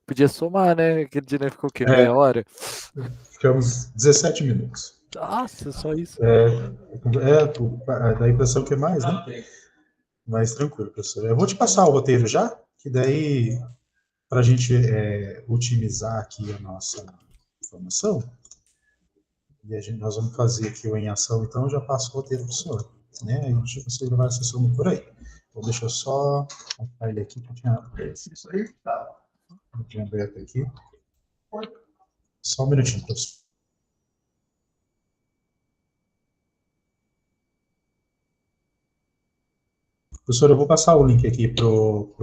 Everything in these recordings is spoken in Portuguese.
Podia somar, né? Aquele dia ficou o quê? É, Meia hora? ficamos 17 minutos. Nossa, só isso. Dá a impressão que é mais, né? Mais tranquilo, professor. Eu vou te passar o roteiro já, que daí, para a gente otimizar aqui a nossa informação, nós vamos fazer aqui o em ação, então eu já passo o roteiro para o senhor. Né? A gente consegue levar a sessão por aí. Então, deixa eu só colocar ele aqui, que eu tinha aberto aqui. Só um minutinho, professor. Professor, eu vou passar o link aqui para o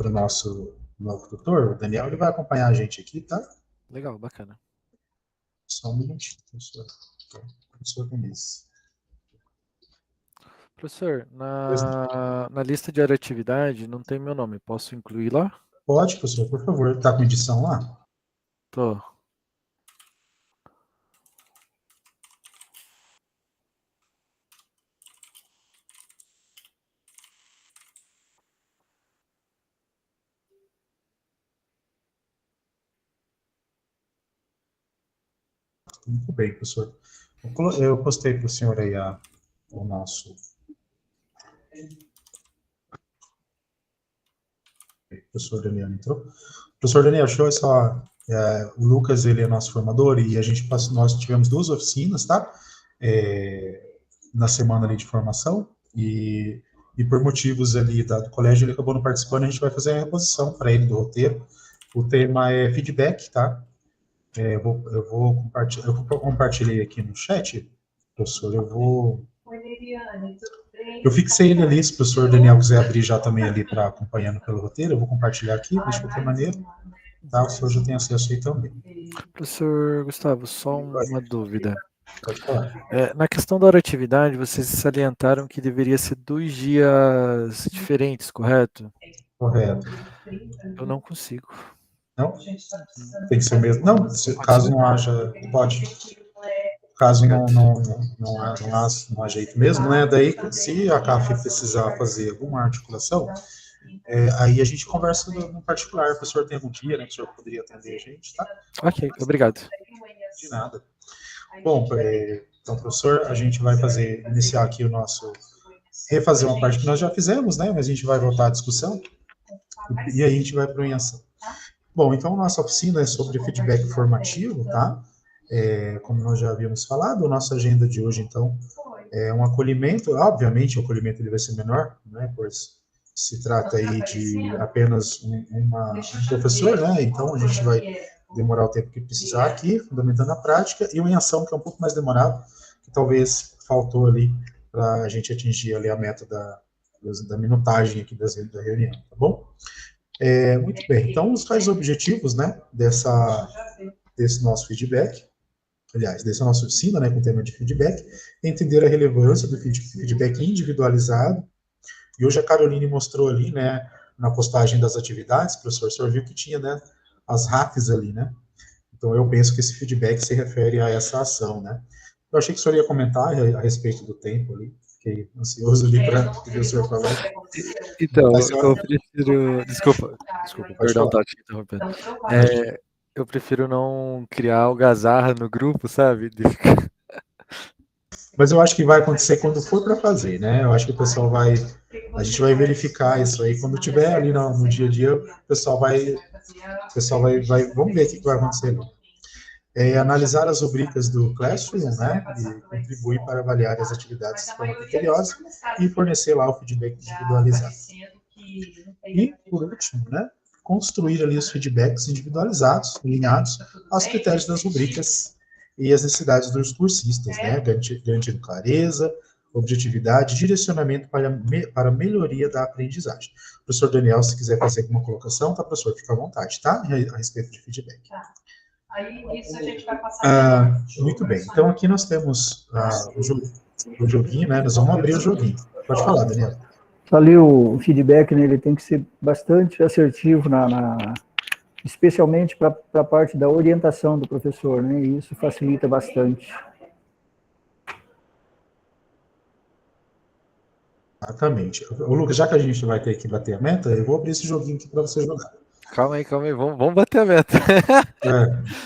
nosso novo tutor, o Daniel, ele vai acompanhar a gente aqui, tá? Legal, bacana. Só um minutinho, professor. Professor Denise. Professor, na lista de área atividade não tem meu nome. Posso incluir lá? Pode, professor, por favor. Tá com edição lá? Tô. Muito bem, professor. Eu postei para o senhor aí o nosso. O professor Daniel entrou. Professor Daniel, show só. O Lucas, ele é nosso formador e nós tivemos 2 oficinas, tá? Na semana ali de formação e por motivos ali do colégio ele acabou não participando, a gente vai fazer a reposição para ele do roteiro. O tema é feedback, tá? Eu compartilhei aqui no chat, professor, eu fixei ele ali, se o professor Daniel quiser abrir já também ali para acompanhando pelo roteiro, eu vou compartilhar aqui, de qualquer maneira, tá? O senhor já tem acesso aí também. Professor Gustavo, só uma dúvida. Pode falar. Na questão da hora atividade, vocês salientaram que deveria ser 2 dias diferentes, correto? Correto. Eu não consigo. Não? Tem que ser o mesmo. Não, caso não haja, pode. Caso não há jeito mesmo, né? Daí, se a CAF precisar fazer alguma articulação, aí a gente conversa no particular. O professor tem algum dia, né? Que o senhor poderia atender a gente, tá? Ok, obrigado. De nada. Bom, então, professor, a gente vai iniciar aqui refazer uma parte que nós já fizemos, né? Mas a gente vai voltar à discussão e aí a gente vai para a ação. Bom, então, nossa oficina é sobre feedback formativo, tá? Como nós já havíamos falado, a nossa agenda de hoje, então, é um acolhimento. Obviamente, o acolhimento ele vai ser menor, né? Pois se trata aí de apenas um professor, né? Então, a gente vai demorar o tempo que precisar aqui, fundamentando a prática, e o em ação, que é um pouco mais demorado, que talvez faltou ali para a gente atingir ali a meta da minutagem aqui da reunião, tá bom? Muito bem, então os tais objetivos, né, desse nosso feedback, aliás, dessa nossa oficina, né, com o tema de feedback, é entender a relevância do feedback individualizado, e hoje a Caroline mostrou ali, né, na postagem das atividades, professor, o senhor viu que tinha, né, as RAFs ali, né, então eu penso que esse feedback se refere a essa ação, né. Eu achei que o senhor ia comentar a respeito do tempo ali, fiquei ansioso ali para ver o senhor falar. Então, eu prefiro. Desculpa, Pode perdão, falar. tá te interrompendo. Eu prefiro não criar algazarra no grupo, sabe? Mas eu acho que vai acontecer quando for para fazer, né? Eu acho que a gente vai verificar isso aí quando tiver ali no dia a dia, o pessoal vamos ver o que vai acontecer. Analisar as rubricas do Classroom, né? E contribuir para avaliar as atividades de forma criteriosa e fornecer lá o feedback individualizado. E, por último, né? Construir ali os feedbacks individualizados, alinhados aos critérios das rubricas e as necessidades dos cursistas, né? Garantindo clareza, objetividade, direcionamento para a melhoria da aprendizagem. Professor Daniel, se quiser fazer alguma colocação, tá, professor? Fica à vontade, tá? A respeito de feedback. Aí isso a gente vai passar. Muito bem. Então aqui nós temos o joguinho, né? Nós vamos abrir o joguinho. Pode falar, Daniel. Ali o feedback, né, ele tem que ser bastante assertivo, especialmente para a parte da orientação do professor, né? E isso facilita bastante. Exatamente. O Lucas, já que a gente vai ter que bater a meta, eu vou abrir esse joguinho aqui para você jogar. calma aí, vamos bater a meta.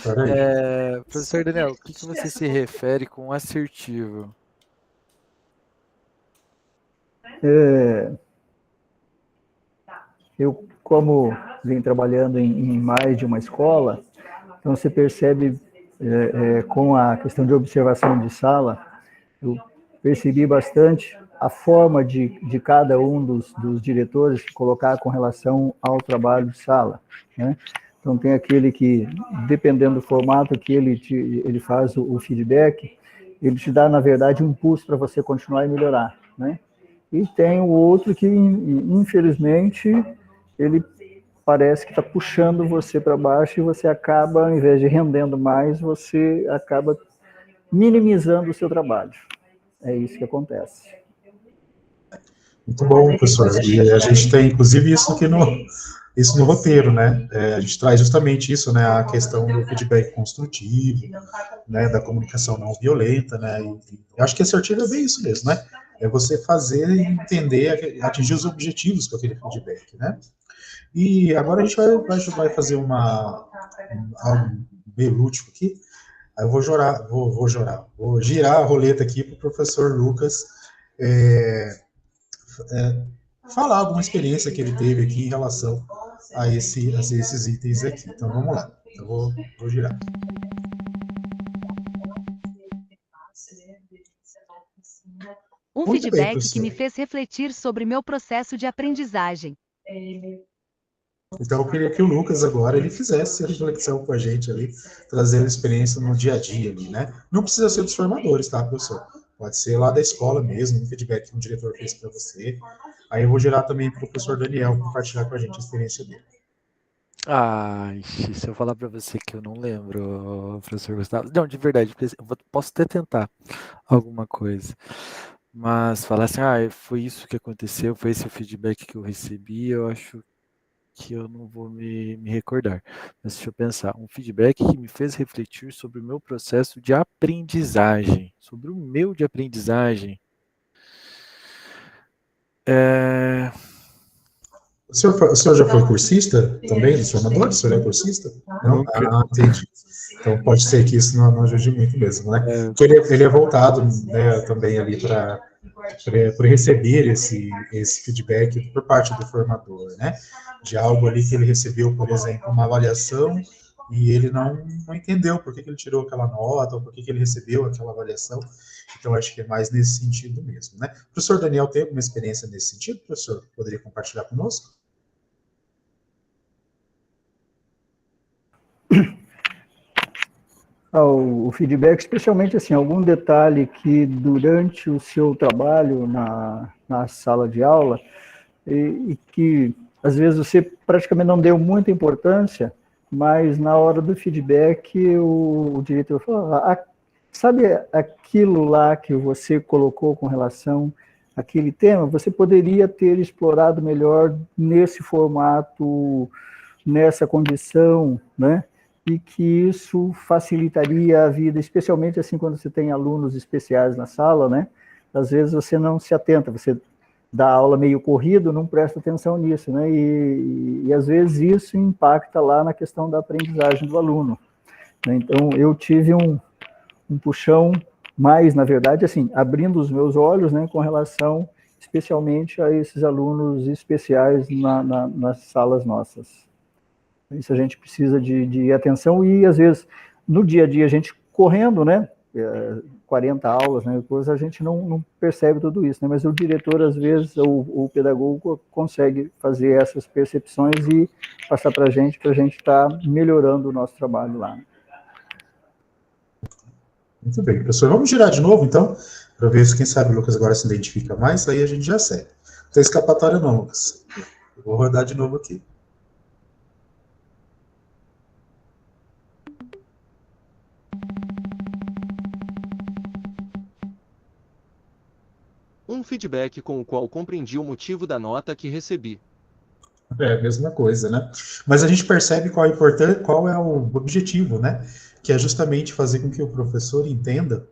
Peraí. Professor Daniel, o que você se refere com assertivo? Eu, como venho trabalhando em mais de uma escola, então você percebe com a questão de observação de sala, eu percebi bastante a forma de cada um dos diretores colocar com relação ao trabalho de sala, né? Então tem aquele que, dependendo do formato que ele faz o feedback, ele te dá, na verdade, um impulso para você continuar e melhorar, né? E tem o outro que, infelizmente, ele parece que está puxando você para baixo e você acaba, ao invés de rendendo mais, você acaba minimizando o seu trabalho. É isso que acontece. Muito bom, professor. E a gente tem, inclusive, isso no roteiro, né? A gente traz justamente isso, né? A questão do feedback construtivo, né? Da comunicação não violenta, né? E eu acho que assertivo é bem isso mesmo, né? É você fazer, entender, atingir os objetivos com aquele feedback, né? E agora a gente vai fazer algo meio lúdico aqui. Aí eu vou girar a roleta aqui para o professor Lucas falar alguma experiência que ele teve aqui em relação a esses itens aqui. Então vamos lá. Eu vou girar. Um Muito bem, feedback que professor. me fez refletir sobre meu processo de aprendizagem. Então eu queria que o Lucas agora ele fizesse a reflexão com a gente ali, trazendo experiência no dia a dia ali, né? Não precisa ser dos formadores, tá, professor? Pode ser lá da escola mesmo, um feedback que um diretor fez para você. Aí eu vou gerar também para o professor Daniel compartilhar com a gente a experiência dele. Se eu falar para você que eu não lembro, professor Gustavo. Não, de verdade, posso até tentar alguma coisa. Mas falar assim, foi isso que aconteceu, foi esse o feedback que eu recebi, eu acho que eu não vou me recordar. Mas deixa eu pensar. Um feedback que me fez refletir sobre o meu processo de aprendizagem. Sobre o meu de aprendizagem. O senhor já foi cursista também, dos formadores? O senhor é cursista? Não? Nunca. Entendi. Então pode ser que isso não ajude muito mesmo, né? Porque ele é voltado, né, também ali para receber esse feedback por parte do formador, né? De algo ali que ele recebeu, por exemplo, uma avaliação e ele não entendeu por que ele tirou aquela nota ou por que ele recebeu aquela avaliação. Então, acho que é mais nesse sentido mesmo, né? O professor Daniel tem alguma experiência nesse sentido, professor? Poderia compartilhar conosco? O feedback, especialmente assim, algum detalhe que durante o seu trabalho na sala de aula e que às vezes você praticamente não deu muita importância, mas na hora do feedback o diretor falou, sabe aquilo lá que você colocou com relação àquele tema, você poderia ter explorado melhor nesse formato, nessa condição, né? E que isso facilitaria a vida, especialmente assim quando você tem alunos especiais na sala, né? Às vezes você não se atenta, você dá aula meio corrido, não presta atenção nisso, né? E às vezes isso impacta lá na questão da aprendizagem do aluno, né? Então eu tive um puxão mais, na verdade, assim, abrindo os meus olhos, né, com relação especialmente a esses alunos especiais nas salas nossas. Isso a gente precisa de atenção e, às vezes, no dia a dia, a gente correndo, né, 40 aulas, né, depois a gente não percebe tudo isso, né, mas o diretor, às vezes, o pedagogo consegue fazer essas percepções e passar para a gente estar melhorando o nosso trabalho lá. Muito bem, professor. Vamos girar de novo, então, para ver se, quem sabe, o Lucas agora se identifica mais, aí a gente já segue. Não tem escapatória não, Lucas. Eu vou rodar de novo aqui. Um feedback com o qual compreendi o motivo da nota que recebi. É a mesma coisa, né? Mas a gente percebe qual é o objetivo, né? Que é justamente fazer com que o professor entenda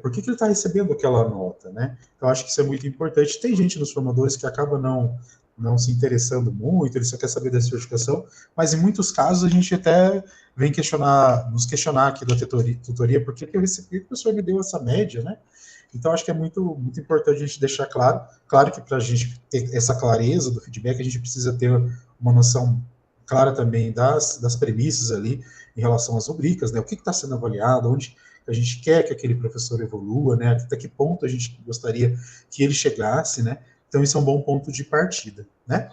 por que ele está recebendo aquela nota, né? Eu acho que isso é muito importante. Tem gente nos formadores que acaba não não se interessando muito, ele só quer saber da certificação, mas em muitos casos a gente até vem nos questionar aqui da tutoria, por que eu recebi, o professor me deu essa média, né? Então, acho que é muito, muito importante a gente deixar claro que para a gente ter essa clareza do feedback, a gente precisa ter uma noção clara também das premissas ali, em relação às rubricas, né? O que está sendo avaliado, onde a gente quer que aquele professor evolua, né? Até que ponto a gente gostaria que ele chegasse, né? Então, isso é um bom ponto de partida, né?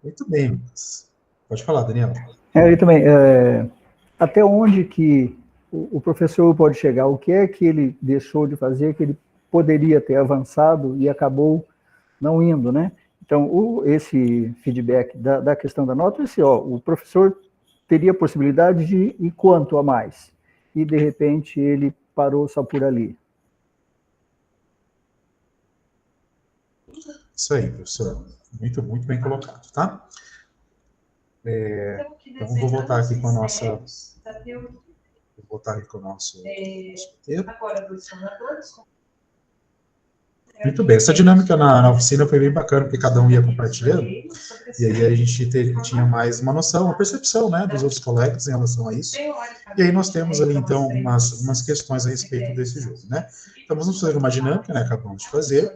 Muito bem, Lucas. Pode falar, Daniel. Eu também, até onde que o professor pode chegar? O que é que ele deixou de fazer, que ele poderia ter avançado e acabou não indo, né? Então, esse feedback da questão da nota, o professor teria a possibilidade de ir quanto a mais? E, de repente, ele parou só por ali. Isso aí, professor. Muito, muito bem colocado, tá? Então, vou voltar aqui com a nossa... Vou voltar aqui com o nosso roteiro. Muito bem, essa dinâmica na oficina foi bem bacana, porque cada um ia compartilhando, e aí a gente tinha mais uma noção, uma percepção, né, dos outros colegas em relação a isso, e aí nós temos ali, então, umas questões a respeito desse jogo, né. Então, vamos fazer uma dinâmica, né, que acabamos de fazer,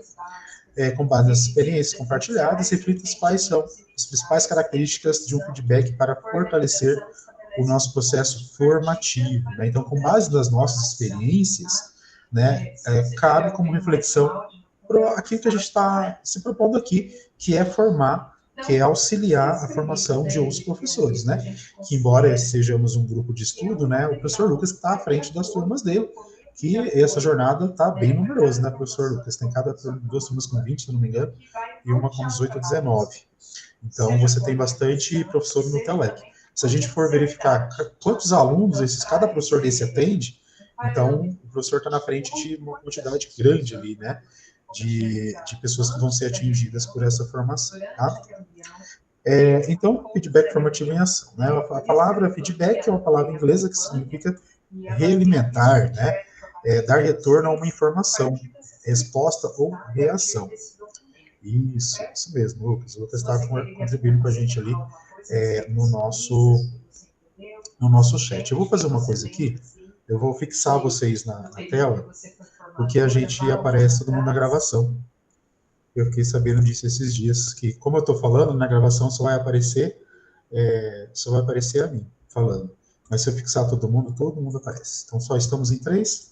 com base nas experiências compartilhadas, reflita quais são as principais características de um feedback para fortalecer o nosso processo formativo, né. Então, com base nas nossas experiências, né, cabe como reflexão aquilo que a gente está se propondo aqui, que é formar, que é auxiliar a formação de outros professores, né? Que, embora sejamos um grupo de estudo, né, o professor Lucas está à frente das turmas dele, que essa jornada está bem numerosa, né, professor Lucas? Tem duas turmas com 20, se não me engano, e uma com 18 ou 19. Então, você tem bastante professor no TELEC. Se a gente for verificar quantos alunos cada professor desse atende, então o professor está na frente de uma quantidade grande ali, né? De pessoas que vão ser atingidas por essa formação, tá? Então, feedback formativo em ação, né? A palavra feedback é uma palavra inglesa que significa realimentar, né? Dar retorno a uma informação, resposta ou reação. Isso mesmo, Lucas. O Lucas está contribuindo com a gente ali no nosso chat. Eu vou fazer uma coisa aqui, eu vou fixar vocês na tela, porque a gente aparece todo mundo na gravação. Eu fiquei sabendo disso esses dias, que como eu estou falando, na gravação só vai aparecer a mim falando. Mas se eu fixar todo mundo aparece. Então só estamos em 3,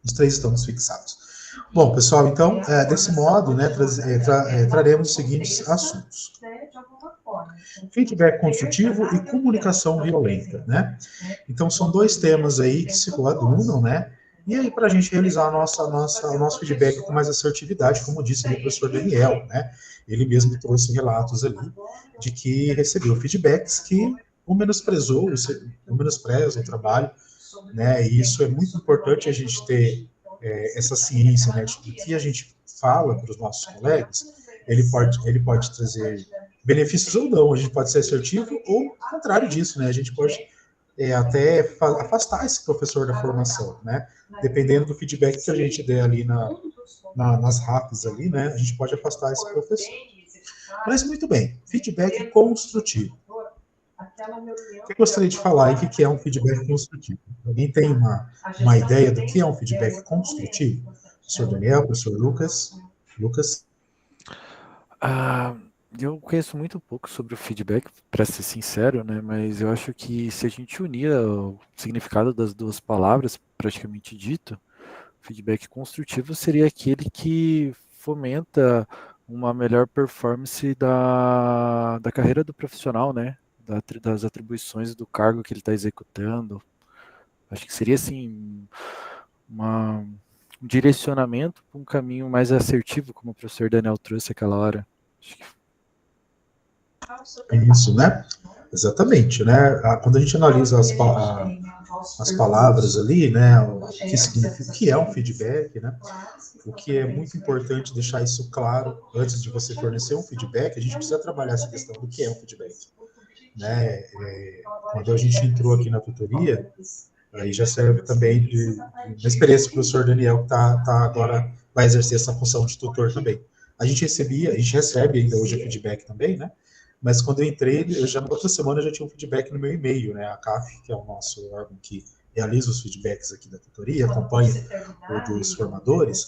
os 3 estamos fixados. Bom, pessoal, então, desse modo, né, traremos os seguintes assuntos. Feedback construtivo e comunicação violenta, né? Então, são 2 temas aí que se coadunam, né? E aí, para a gente realizar o nosso feedback com mais assertividade, como disse ali o professor Daniel, né? Ele mesmo trouxe relatos ali de que recebeu feedbacks que o menospreza o trabalho, né? E isso é muito importante a gente ter essa ciência, né? De que a gente fala para os nossos colegas, ele pode trazer benefícios ou não, a gente pode ser assertivo ou ao contrário disso, né? A gente pode até afastar esse professor da formação, né? Dependendo do feedback que a gente der ali nas RAPs ali, né? A gente pode afastar esse professor. Mas muito bem, feedback construtivo. O que eu gostaria de falar aí, o que é um feedback construtivo? Alguém tem uma ideia do que é um feedback construtivo? Professor Daniel, professor Lucas? Eu conheço muito pouco sobre o feedback, para ser sincero, né? Mas eu acho que se a gente unir o significado das 2 palavras, praticamente dito, feedback construtivo seria aquele que fomenta uma melhor performance da carreira do profissional, né? Das atribuições do cargo que ele está executando. Acho que seria, assim, um direcionamento para um caminho mais assertivo, como o professor Daniel trouxe aquela hora. Acho que... Isso, né? Exatamente, né? Quando a gente analisa as palavras ali, né? O que significa, o que é um feedback, né? O que é muito importante deixar isso claro antes de você fornecer um feedback, a gente precisa trabalhar essa questão do que é um feedback, né? Quando a gente entrou aqui na tutoria, aí já serve também de uma experiência do professor Daniel, que agora vai exercer essa função de tutor também. a gente recebe ainda hoje o feedback também, né? Mas quando eu entrei, na outra semana eu já tinha um feedback no meu e-mail, né? A CAF, que é o nosso órgão que realiza os feedbacks aqui da tutoria, acompanha o dos formadores,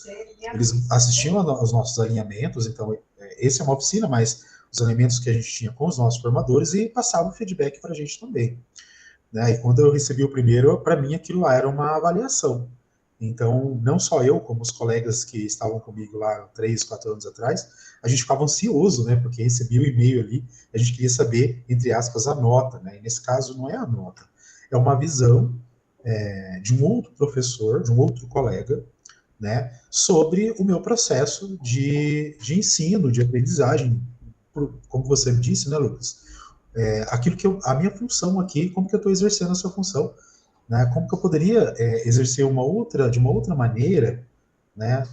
eles assistiam aos nossos alinhamentos, então esse é uma oficina, mas os alinhamentos que a gente tinha com os nossos formadores e passavam feedback para a gente também. Né? E quando eu recebi o primeiro, para mim aquilo lá era uma avaliação. Então, não só eu, como os colegas que estavam comigo lá 3, 4 anos atrás, a gente ficava ansioso, né? Porque recebia o e-mail ali, a gente queria saber, entre aspas, a nota, né? E nesse caso não é a nota, é uma visão de um outro professor, de um outro colega, né? Sobre o meu processo de ensino, de aprendizagem, como você disse, né, Lucas? Aquilo que a minha função aqui, como que eu estou exercendo a sua função, né? Como que eu poderia exercer de uma outra maneira, né?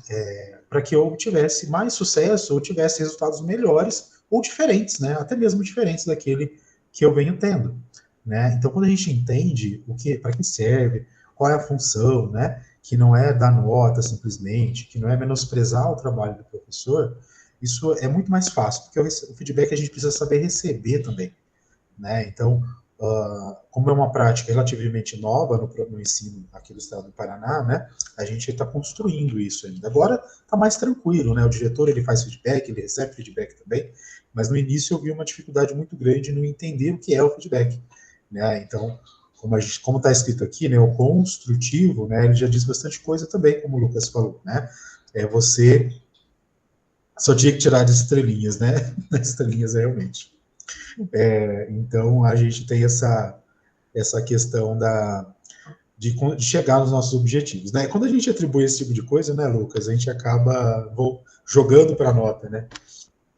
Para que eu tivesse mais sucesso ou tivesse resultados melhores ou diferentes, né? Até mesmo diferentes daquele que eu venho tendo, né? Então, quando a gente entende para que serve, qual é a função, né? Que não é dar nota simplesmente, que não é menosprezar o trabalho do professor, isso é muito mais fácil, porque o feedback a gente precisa saber receber também, né? Então, como é uma prática relativamente nova no ensino aqui do estado do Paraná, né? A gente está construindo isso ainda. Agora está mais tranquilo, né? O diretor ele faz feedback, ele recebe feedback também, mas no início eu vi uma dificuldade muito grande no entender o que é o feedback, né? Então, como está escrito aqui, né? O construtivo, né? Ele já diz bastante coisa também, como o Lucas falou, né? Você só tinha que tirar de estrelinhas, né? Estrelinhas realmente. Então, a gente tem essa questão de chegar nos nossos objetivos, né? Quando a gente atribui esse tipo de coisa, né, Lucas, a gente acaba jogando para a nota, né?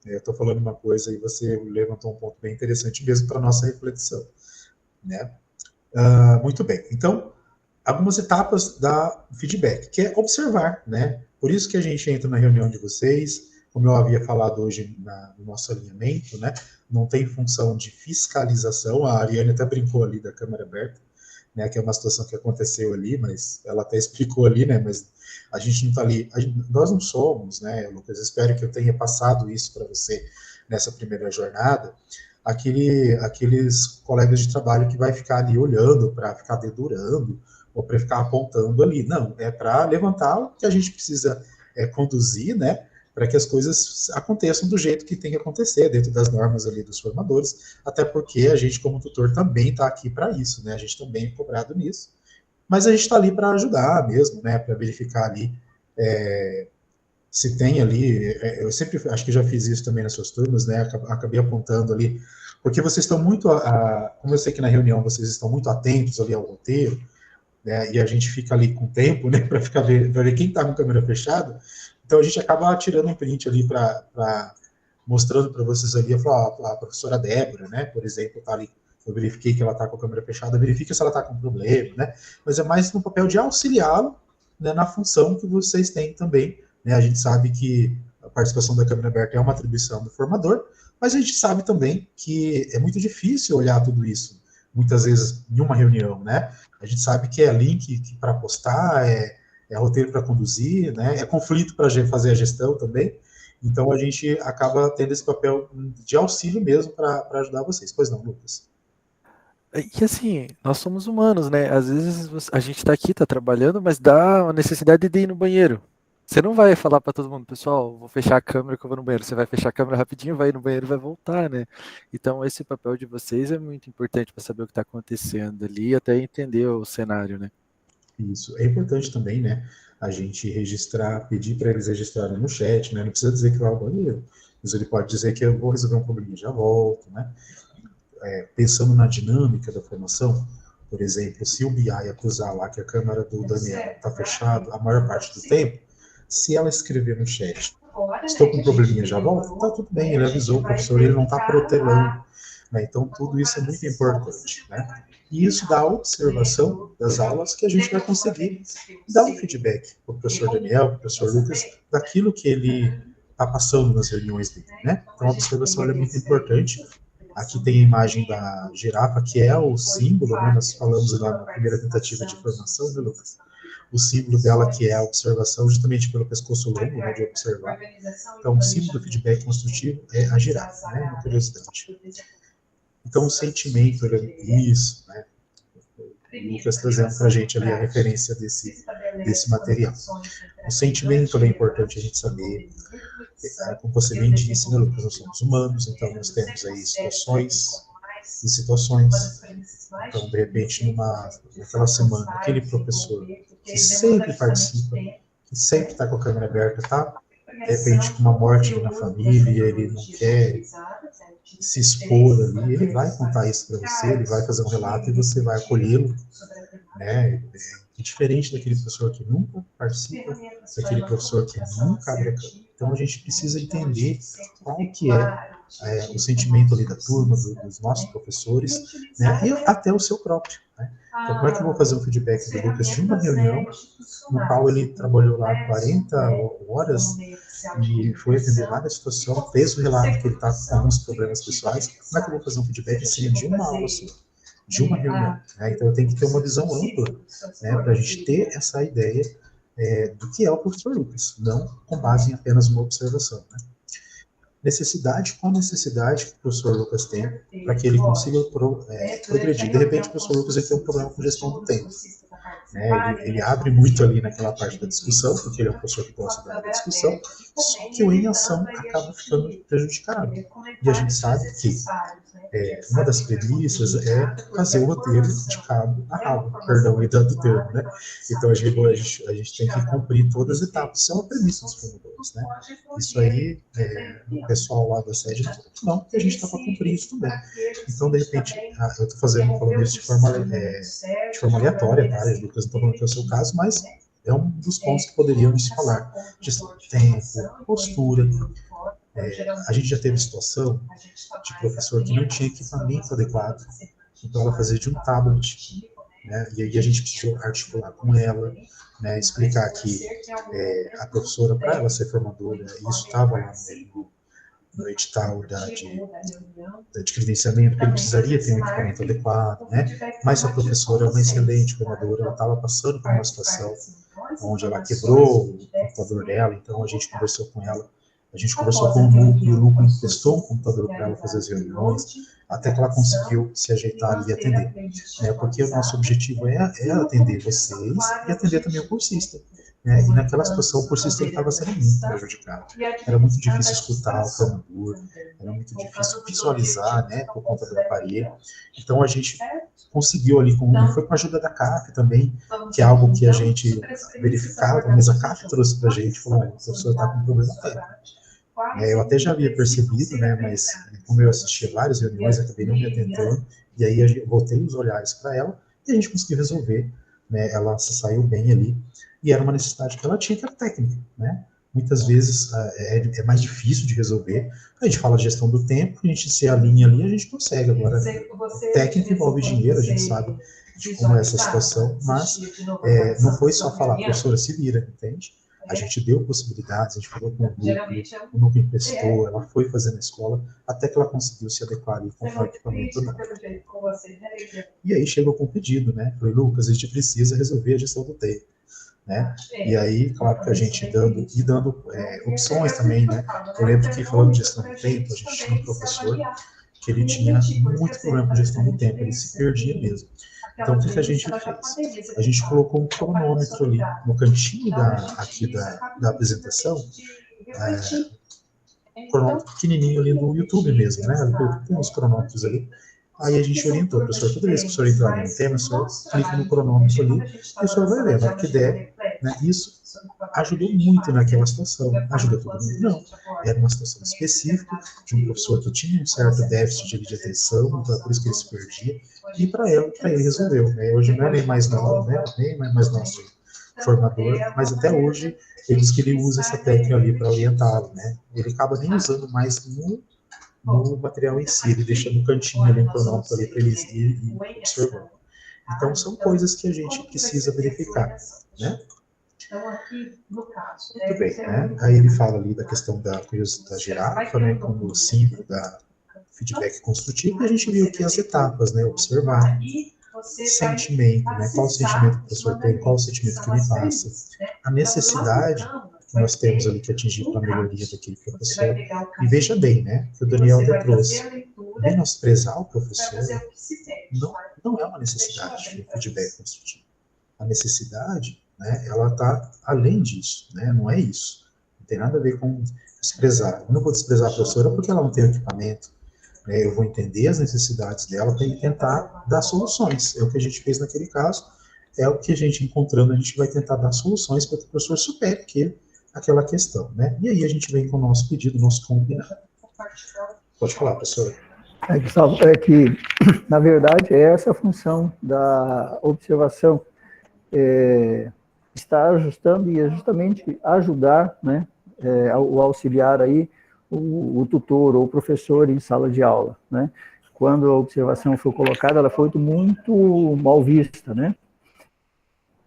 Eu estou falando uma coisa e você levantou um ponto bem interessante mesmo para a nossa reflexão, né? Muito bem. Então, algumas etapas da feedback, que é observar, né? Por isso que a gente entra na reunião de vocês, como eu havia falado hoje no nosso alinhamento, né? Não tem função de fiscalização, a Ariane até brincou ali da câmera aberta, né? Que é uma situação que aconteceu ali, mas ela até explicou ali, né? Mas a gente não está ali, nós não somos, né, Lucas? Espero que eu tenha passado isso para você nessa primeira jornada, aqueles colegas de trabalho que vai ficar ali olhando para ficar dedurando, ou para ficar apontando ali. Não, é para levantar o que a gente precisa conduzir, né, para que as coisas aconteçam do jeito que tem que acontecer, dentro das normas ali dos formadores, até porque a gente, como tutor, também está aqui para isso, né, a gente também é cobrado nisso, mas a gente está ali para ajudar mesmo, né, para verificar ali se tem ali, eu sempre acho que já fiz isso também nas suas turmas, né, acabei apontando ali, porque vocês estão muito, como eu sei que na reunião vocês estão muito atentos ali ao roteiro, né, e a gente fica ali com tempo, né, para ver quem está com a câmera fechada, então a gente acaba tirando um print ali mostrando para vocês ali, a professora Débora, né, por exemplo, está ali, eu verifiquei que ela está com a câmera fechada, verifique se ela está com problema, né, mas é mais no papel de auxiliá-lo, né, na função que vocês têm também, né, a gente sabe que a participação da câmera aberta é uma atribuição do formador, mas a gente sabe também que é muito difícil olhar tudo isso, muitas vezes em uma reunião, né, a gente sabe que é link para postar, é roteiro para conduzir, né, é conflito para fazer a gestão também, então a gente acaba tendo esse papel de auxílio mesmo para ajudar vocês. Pois não, Lucas? E assim, nós somos humanos, né? Às vezes a gente tá aqui, tá trabalhando, mas dá uma necessidade de ir no banheiro. Você não vai falar para todo mundo, pessoal, vou fechar a câmera que eu vou no banheiro. Você vai fechar a câmera rapidinho, vai no banheiro e vai voltar, né? Então esse papel de vocês é muito importante para saber o que está acontecendo ali e até entender o cenário, né? Isso. É importante também, né, a gente registrar, pedir para eles registrarem no chat, né, não precisa dizer que vai ao banheiro, mas ele pode dizer que eu vou resolver um probleminha e já volto, né. Pensando na dinâmica da formação, por exemplo, se o BI acusar lá que a câmera do Daniel está fechada a maior parte do tempo, se ela escrever no chat, estou com um probleminha, já volto, tá tudo bem, ele avisou o professor, ele não está protelando, né, então tudo isso é muito importante, né. E isso dá a observação das aulas que a gente vai conseguir dar um feedback para o professor Daniel, para o professor Lucas, daquilo que ele está passando nas reuniões dele, né? Então a observação é muito importante. Aqui tem a imagem da girafa, que é o símbolo, né? Nós falamos lá na primeira tentativa de formação, né, Lucas? o símbolo dela, que é a observação, justamente pelo pescoço longo, né, de observar. Então, o símbolo do feedback construtivo é a girafa, né, uma curiosidade. Então, o sentimento, isso, né, o Lucas trazendo para a gente ali a referência desse material. O sentimento é importante a gente saber, como você bem disse, né, Lucas, nós somos humanos, então nós temos aí situações e situações. Então, de repente, naquela semana, aquele professor que sempre participa, que sempre está com a câmera aberta, tá? De repente, com uma morte na família, ele não quer se expor ali, ele vai contar isso para você, ele vai fazer um relato e você vai acolhê-lo, né? É diferente daquele professor que nunca participa, daquele professor que nunca abre a câmera. Então, a gente precisa entender qual que é o sentimento ali da turma, dos nossos professores, né? E até o seu próprio, né? Então, como é que eu vou fazer um feedback do Lucas de uma reunião no qual ele trabalhou lá 40 horas e foi atender várias situações, fez o relato que ele está com alguns problemas pessoais? Como é que eu vou fazer um feedback assim de uma aula só, de uma reunião, né? Então, eu tenho que ter uma visão ampla, né, para a gente ter essa ideia do que é o professor Lucas, não com base em apenas uma observação, né? Qual necessidade que o professor Lucas tem para que ele consiga progredir. De repente, o professor Lucas ele tem um problema com gestão do tempo, né? Ele abre muito ali naquela parte da discussão, porque ele é um professor que gosta da discussão, só que o em ação acaba ficando prejudicado. E a gente sabe que uma das premissas é fazer o roteiro de cabo a rabo, perdão, e dando termo, né? Então a gente tem que cumprir todas as etapas. Isso é uma premissa dos formadores, né? Isso aí, o pessoal lá da sede não, porque a gente está para cumprir isso também. Então, de repente, eu estou falando isso de forma aleatória, tá? Lucas, não estou falando que é o seu caso, mas é um dos pontos que poderíamos falar. Gestão de tempo, postura. A gente já teve situação de professor que não tinha equipamento adequado, então ela fazia de um tablet, né? E aí a gente precisou articular com ela, né? Explicar que a professora, para ela ser formadora, isso estava lá no edital de credenciamento, que ele precisaria ter um equipamento adequado, né? Mas a professora é uma excelente formadora, ela estava passando por uma situação onde ela quebrou o computador dela, então a gente conversou com ela. A gente conversou com o Luco, e o Luco emprestou um computador para ela fazer as reuniões, até que ela conseguiu se ajeitar ali e atender. Né? Porque o nosso objetivo é atender vocês e atender também o cursista. Né? E naquela situação, o cursista estava sendo muito prejudicado. Era muito difícil escutar o formador, era muito difícil visualizar, né, por conta do aparelho. Então, a gente conseguiu ali, foi com a ajuda da CAF também, que é algo que a gente verificava, mas a CAF trouxe para a gente, falou, o professor está com um problema técnico. Eu até já havia percebido, né, mas como eu assistia várias reuniões, acabei não me atentando, e aí eu voltei os olhares para ela, e a gente conseguiu resolver, né, ela saiu bem ali, e era uma necessidade que ela tinha, que era técnica, né. Muitas vezes é mais difícil de resolver. A gente fala de gestão do tempo, a gente se alinha ali, a gente consegue. Agora, técnica envolve dinheiro, a gente sabe de como é essa situação, mas não foi só falar, professora, se vira, entende? A gente deu possibilidades, a gente falou com o núcleo emprestou, ela foi fazendo a escola, até que ela conseguiu se adequar ali com o equipamento novo. E aí chegou com o pedido, né? Falei, Lucas, a gente precisa resolver a gestão do tempo. Né? E aí, claro que a gente dando opções também, né? Eu lembro que, falando de gestão do tempo, a gente tinha um professor que ele tinha muito problema com gestão do tempo, ele se perdia mesmo. Então, o que a gente fez? A gente colocou um cronômetro ali no cantinho da apresentação, cronômetro pequenininho ali no YouTube mesmo, né? Tem uns cronômetros ali. Aí a gente orientou, professor, toda vez que o senhor entrar no tema, o senhor clica no cronômetro ali e o senhor vai ver, na hora que der, né? Isso ajudou muito naquela situação. Ajudou todo mundo? Não. Era uma situação específica de um professor que tinha um certo déficit de atenção, então é por isso que ele se perdia, e para ele resolveu. Né? Hoje não é nem mais novo, né? Nem mais nosso formador, mas até hoje ele diz que ele usa essa técnica ali para orientá-lo, né? Ele acaba nem usando mais no material em si, ele deixa no cantinho ali um cronômetro ali para eles irem observando. Então, são coisas que a gente precisa verificar, né? Muito bem, né? Aí ele fala ali da questão da girafa, né, como símbolo da feedback construtivo, e a gente viu aqui as etapas, né? Observar, sentimento, né? Qual o sentimento que o professor tem, qual o sentimento que ele passa, a necessidade que nós temos ali que atingir para a melhoria daquele professor. E veja bem, né, que o Daniel já trouxe, menosprezar o professor não é uma necessidade de feedback construtivo. A necessidade, né, ela está além disso, né, não é isso. Não tem nada a ver com desprezar. Eu não vou desprezar a professora porque ela não tem equipamento. Eu vou entender as necessidades dela para tentar dar soluções. É o que a gente fez naquele caso, é o que a gente encontrando, a gente vai tentar dar soluções para que o professor supere aquela questão, né? E aí a gente vem com o nosso pedido, nosso combinado. Pode falar, professor. Gustavo, é que, na verdade, é essa a função da observação, estar ajustando e é justamente ajudar, né, o auxiliar aí, o tutor ou o professor em sala de aula, né? Quando a observação foi colocada, ela foi muito mal vista, né?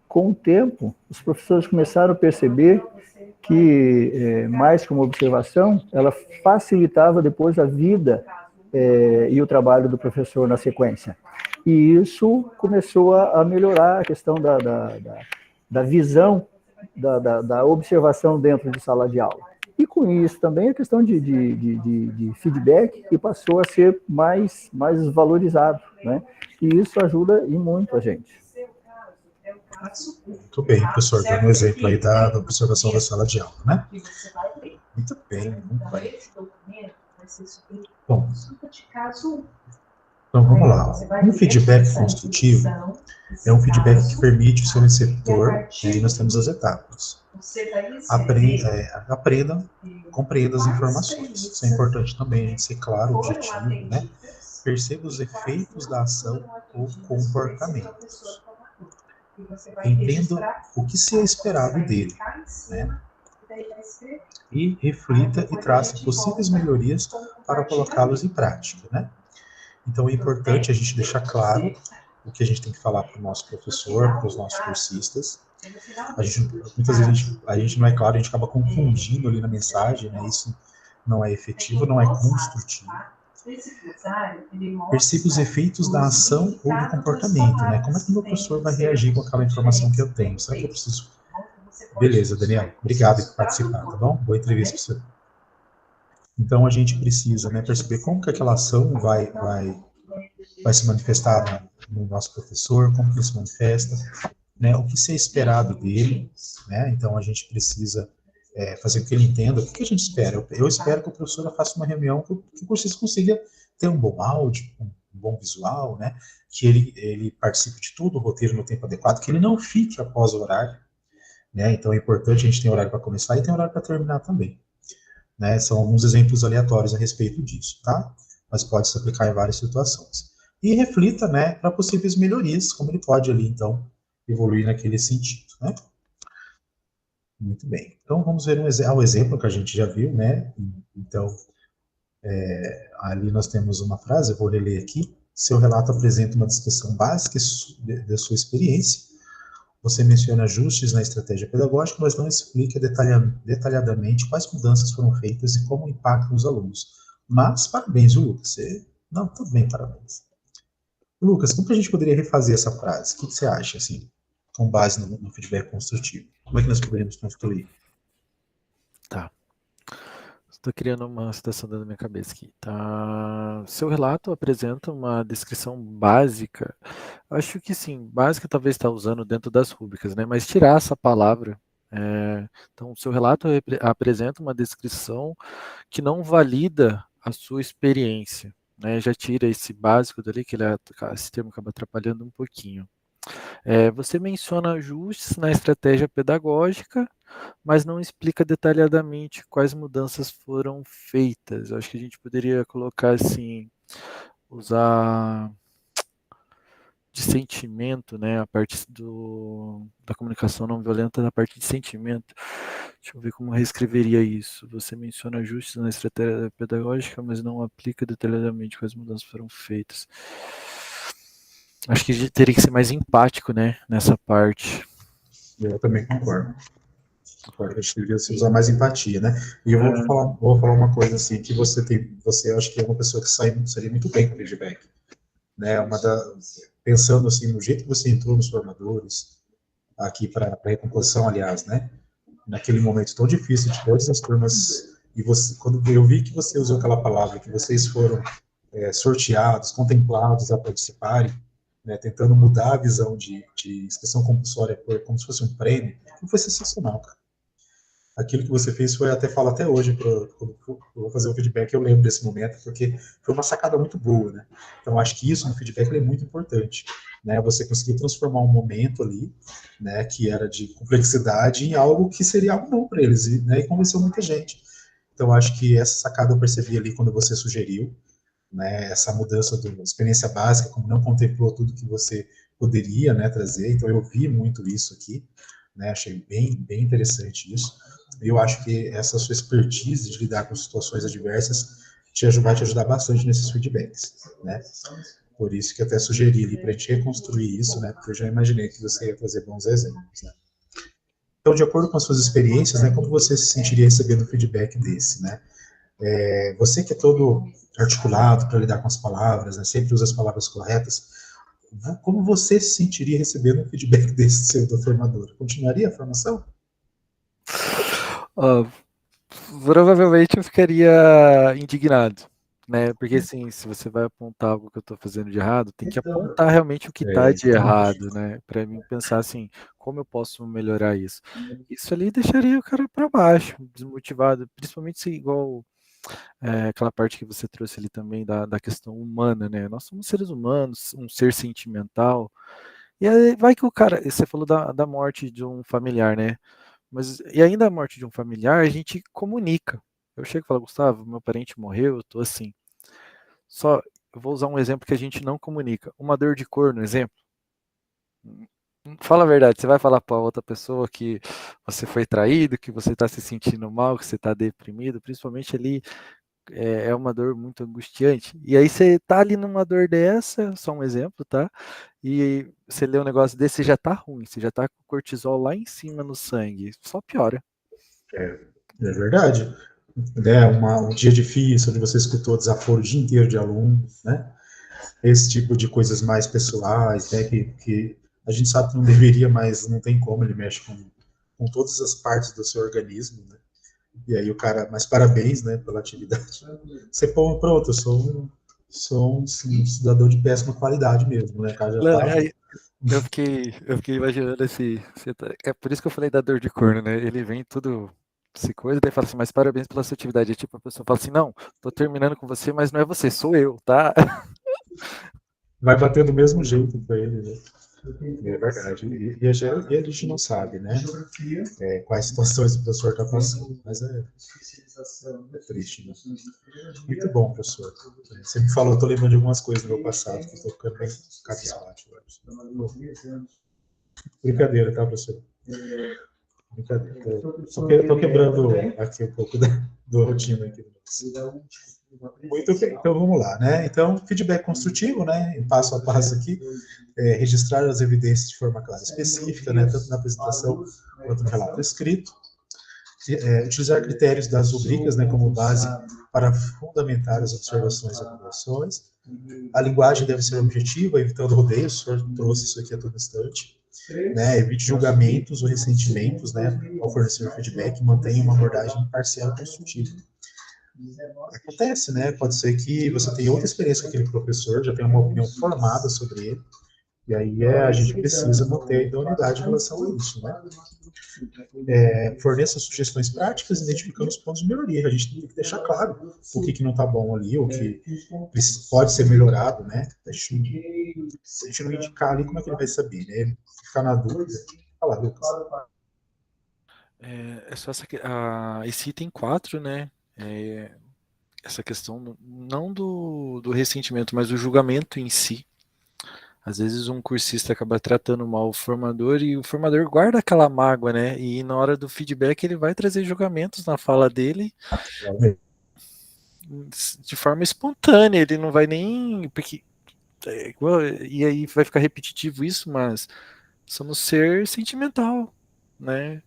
Com o tempo, os professores começaram a perceber que, mais que uma observação, ela facilitava depois a vida e o trabalho do professor na sequência. E isso começou a melhorar a questão da visão, da observação dentro de sala de aula. E com isso também a questão de feedback, que passou a ser mais valorizado, né? E isso ajuda e muito a gente. Muito bem, professor, dando um exemplo aí da observação da sala de aula, né? Muito bem, muito bem. Bom, então vamos lá. Um feedback construtivo é um feedback que permite o seu receptor, e aí nós temos as etapas. Aprenda, compreenda as informações. Isso é importante também, a gente ser claro, objetivo, né? Perceba os efeitos da ação ou comportamentos. Entenda o que se é esperado dele, né? E reflita e traça possíveis melhorias para colocá-los em prática, né? Então é importante a gente deixar claro o que a gente tem que falar para o nosso professor, para os nossos cursistas. Muitas vezes a gente não é claro, a gente acaba confundindo ali na mensagem, né? Isso não é efetivo, não é construtivo. Perceba os efeitos da ação ou do comportamento, né? Como é que o meu professor vai reagir com aquela informação que eu tenho? Será que eu preciso... Beleza, Daniel, obrigado por participar, tá bom? Boa entrevista para você. Então, a gente precisa, né, perceber como que aquela ação vai se manifestar no nosso professor, como que ele se manifesta, né, o que se é esperado dele, né? Então, a gente precisa fazer com que ele entenda o que a gente espera. Eu espero que o professor faça uma reunião que o cursista consiga ter um bom áudio, um bom visual, né? Que ele participe de tudo, o roteiro no tempo adequado, que ele não fique após o horário, né? Então é importante, a gente tem horário para começar e tem horário para terminar também, né? São alguns exemplos aleatórios a respeito disso, tá? Mas pode se aplicar em várias situações. E reflita, né, para possíveis melhorias, como ele pode ali, então, evoluir naquele sentido, né? Muito bem. Então, vamos ver um exemplo que a gente já viu, né? Então, ali nós temos uma frase, eu vou reler aqui. Seu relato apresenta uma descrição básica da sua experiência. Você menciona ajustes na estratégia pedagógica, mas não explica detalhadamente quais mudanças foram feitas e como impactam os alunos. Mas, parabéns, Lucas. Não, tudo bem, parabéns. Lucas, como que a gente poderia refazer essa frase? O que você acha, assim, com base no feedback construtivo? Como é que nós poderíamos construir? Tá. Estou criando uma situação dentro da minha cabeça aqui. Tá. Seu relato apresenta uma descrição básica. Acho que sim, básica talvez está usando dentro das rúbricas, né? Mas tirar essa palavra. Então, o seu relato apresenta uma descrição que não valida a sua experiência, né? Já tira esse básico dali, que esse termo acaba atrapalhando um pouquinho. Você menciona ajustes na estratégia pedagógica, mas não explica detalhadamente quais mudanças foram feitas. Eu acho que a gente poderia colocar assim, usar de sentimento, né, a parte da comunicação não violenta, na parte de sentimento. Deixa eu ver como eu reescreveria isso. Você menciona ajustes na estratégia pedagógica, mas não aplica detalhadamente quais mudanças foram feitas. Acho que teria que ser mais empático, né, nessa parte. Eu também concordo. A gente deveria usar mais empatia, né? E eu vou falar uma coisa assim, que você acho que é uma pessoa que seria muito bem com feedback, né? pensando assim, no jeito que você entrou nos formadores, aqui para a recomposição, aliás, né? Naquele momento tão difícil de todas as turmas, e você, quando eu vi que você usou aquela palavra, que vocês foram sorteados, contemplados a participarem, né, tentando mudar a visão de inscrição compulsória como se fosse um prêmio, foi sensacional, cara. Aquilo que você fez foi, até falo até hoje, quando eu vou fazer o feedback, eu lembro desse momento, porque foi uma sacada muito boa, né? Então, acho que isso no feedback é muito importante, né? Você conseguir transformar um momento ali, né, que era de complexidade, em algo que seria algo bom para eles, né, e convenceu muita gente. Então, acho que essa sacada eu percebi ali quando você sugeriu, né, essa mudança da experiência básica, como não contemplou tudo que você poderia, né, trazer. Então, eu vi muito isso aqui, né, achei bem interessante isso. Eu acho que essa sua expertise de lidar com situações adversas vai te ajudar bastante nesses feedbacks, né? Por isso que até sugeri ali para a gente reconstruir isso, né? Porque eu já imaginei que você ia trazer bons exemplos, né? Então, de acordo com as suas experiências, né, como você se sentiria recebendo um feedback desse, né? Você que é todo articulado para lidar com as palavras, né, sempre usa as palavras corretas, como você se sentiria recebendo um feedback desse seu da formadora? Continuaria a formação? Provavelmente eu ficaria indignado, né? Porque assim, se você vai apontar algo que eu estou fazendo de errado, tem que apontar realmente o que está de Exatamente. errado, né? Para mim pensar assim, como eu posso melhorar isso? Isso ali deixaria o cara para baixo, desmotivado, principalmente se igual aquela parte que você trouxe ali também da questão humana, né? Nós somos seres humanos, um ser sentimental. E aí vai que o cara, você falou da morte de um familiar, né? Mas e ainda a morte de um familiar, a gente comunica. Eu chego e falo, Gustavo, meu parente morreu, eu tô assim. Só, eu vou usar um exemplo que a gente não comunica. Uma dor de cor, no exemplo. Fala a verdade, você vai falar para outra pessoa que você foi traído, que você está se sentindo mal, que você está deprimido, principalmente ali é uma dor muito angustiante. E aí você tá ali numa dor dessa, só um exemplo, tá? E você lê um negócio desse, você já tá ruim, você já tá com cortisol lá em cima no sangue, só piora. É verdade. Né, um dia difícil, onde você escutou desaforo o dia inteiro de alunos, né? Esse tipo de coisas mais pessoais, né? Que a gente sabe que não deveria, mas não tem como, ele mexe com todas as partes do seu organismo, né? E aí o cara, mas parabéns, né, pela atividade. Você, pronto, eu sou um cidadão de péssima qualidade mesmo, né, cara, já Não, tá... eu fiquei imaginando é por isso que eu falei da dor de corno, né? Ele vem tudo se coisa, daí fala assim, mas parabéns pela sua atividade. É tipo, a pessoa fala assim, não, tô terminando com você, mas não é você, sou eu, tá? Vai bater do mesmo jeito para ele, né? É verdade. E a gente não sabe, né? Quais situações o professor está passando, mas é triste, né? Muito bom, professor. Você me falou, estou lembrando de algumas coisas do meu passado, que estou ficando bem cabisbaixo agora. Brincadeira, tá, professor? Brincadeira. Estou quebrando aqui um pouco da rotina aqui. Muito bem, então vamos lá, né? Então, feedback construtivo, né? Passo a passo aqui, registrar as evidências de forma clara e específica, né? Tanto na apresentação quanto no relato escrito. Utilizar critérios das rubricas, né, como base para fundamentar as observações e avaliações. A linguagem deve ser objetiva, evitando rodeios, o senhor trouxe isso aqui a todo instante. Né, evite julgamentos ou ressentimentos, né, ao fornecer feedback, mantenha uma abordagem imparcial e construtiva. Acontece, né, pode ser que você tenha outra experiência com aquele professor, já tenha uma opinião formada sobre ele, e aí a gente precisa manter a idoneidade em relação a isso, né? Forneça sugestões práticas, identificando os pontos de melhoria. A gente tem que deixar claro o que não está bom ali, o que pode ser melhorado, né? Se a gente não indicar ali, como é que ele vai saber, né? Ficar na dúvida. Fala, Lucas. É só esse item 4, né? Essa questão não do ressentimento, mas do julgamento em si. Às vezes um cursista acaba tratando mal o formador e o formador guarda aquela mágoa, né? E na hora do feedback ele vai trazer julgamentos na fala dele de forma espontânea, ele não vai nem. Porque, e aí vai ficar repetitivo isso, mas somos ser sentimental, né?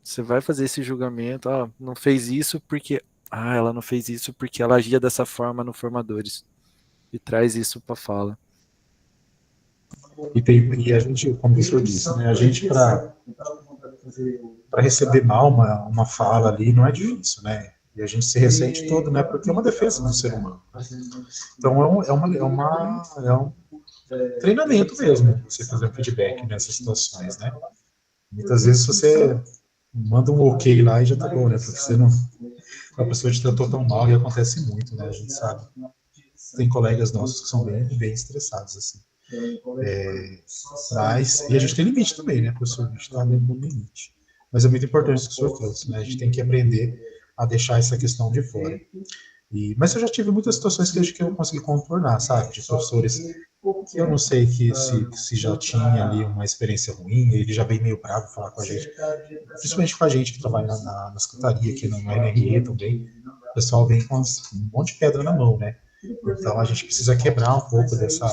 Você vai fazer esse julgamento, não fez isso porque. Ela não fez isso porque ela agia dessa forma no formadores. E traz isso para fala. E a gente, como o senhor disse, né, a gente para receber mal uma fala ali não é difícil, né? E a gente se ressente todo, né? Porque é uma defesa do ser humano. Então é um treinamento mesmo, você fazer um feedback nessas situações, né? Muitas vezes você manda um ok lá e já tá bom, né? Porque você não, a pessoa te tratou tão mal e acontece muito, né? A gente sabe. Tem colegas nossos que são bem estressados, assim. E a gente tem limite também, né, professor? A gente está dentro do limite. Mas é muito importante o que o senhor trouxe, né? A gente tem que aprender a deixar essa questão de fora. Mas eu já tive muitas situações que eu acho que eu consegui contornar, sabe? De professores que eu não sei se já tinha ali uma experiência ruim, ele já veio meio bravo falar com a gente, principalmente com a gente que trabalha na secretaria, aqui no NRE também. O pessoal vem com um monte de pedra na mão, né? Então a gente precisa quebrar um pouco dessa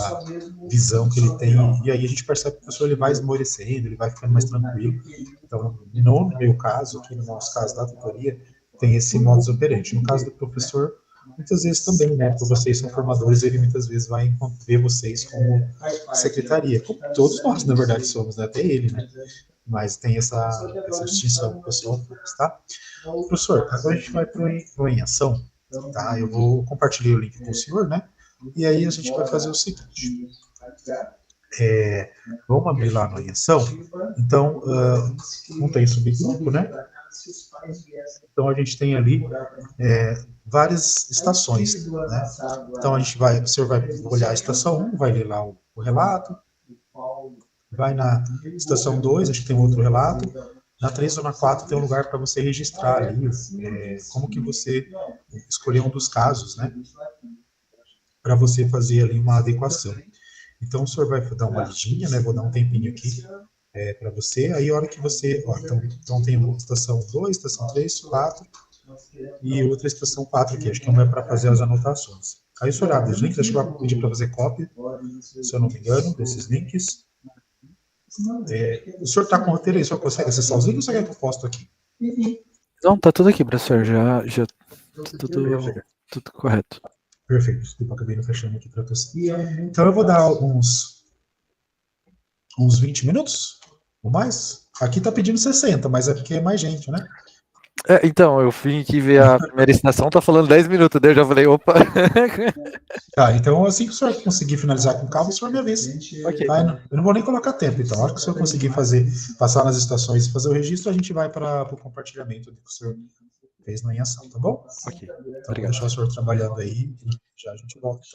visão que ele tem, e aí a gente percebe que o professor ele vai esmorecendo, ele vai ficando mais tranquilo. Então, no meu caso, aqui no nosso caso da tutoria, tem esse modus operandi. No caso do professor, muitas vezes também, né? Porque vocês são formadores, ele muitas vezes vai ver vocês como secretaria, como todos nós, na verdade, somos, né? Até ele, né? Mas tem essa distinção, pessoal, tá? Professor, agora a gente vai para o em ação, tá? Eu vou compartilhar o link com o senhor, né? E aí a gente vai fazer o seguinte. Vamos abrir lá no em ação. Então, não tem subgrupo, né? Então a gente tem ali várias estações, né? Então o senhor vai olhar a estação 1, vai ler lá o relato, vai na estação 2, acho que tem outro relato, na 3 ou na 4 tem um lugar para você registrar ali como que você escolheu um dos casos, né? Para você fazer ali uma adequação. Então, o senhor vai dar uma lidinha, né? Vou dar um tempinho aqui para você. Aí, a hora que você. Ó, então tem a estação 2, estação 3, 4 e outra estação 4 aqui. Acho que uma é para fazer as anotações. Aí, o senhor abre os links. Acho que vai pedir para fazer cópia, se eu não me engano, desses links. O senhor está com o roteiro aí? O senhor consegue acessar os links ou você quer que eu posto aqui? Não, tá tudo aqui, professor. Já tudo correto. Perfeito. Desculpa, acabei não fechando aqui para você. Então, eu vou dar uns 20 minutos ou mais. Aqui tá pedindo 60, mas é porque é mais gente, né? Então, eu vim aqui ver a primeira estação, tá falando 10 minutos, daí eu já falei, opa. Tá, então assim que o senhor conseguir finalizar com calma, o senhor me avisa. Ok. Tá? Eu não vou nem colocar tempo, então. A hora que o senhor conseguir passar nas estações e fazer o registro, a gente vai para o compartilhamento do que o senhor fez na em ação, tá bom? Ok, Então, vou obrigado. deixar o senhor trabalhando aí e já a gente volta.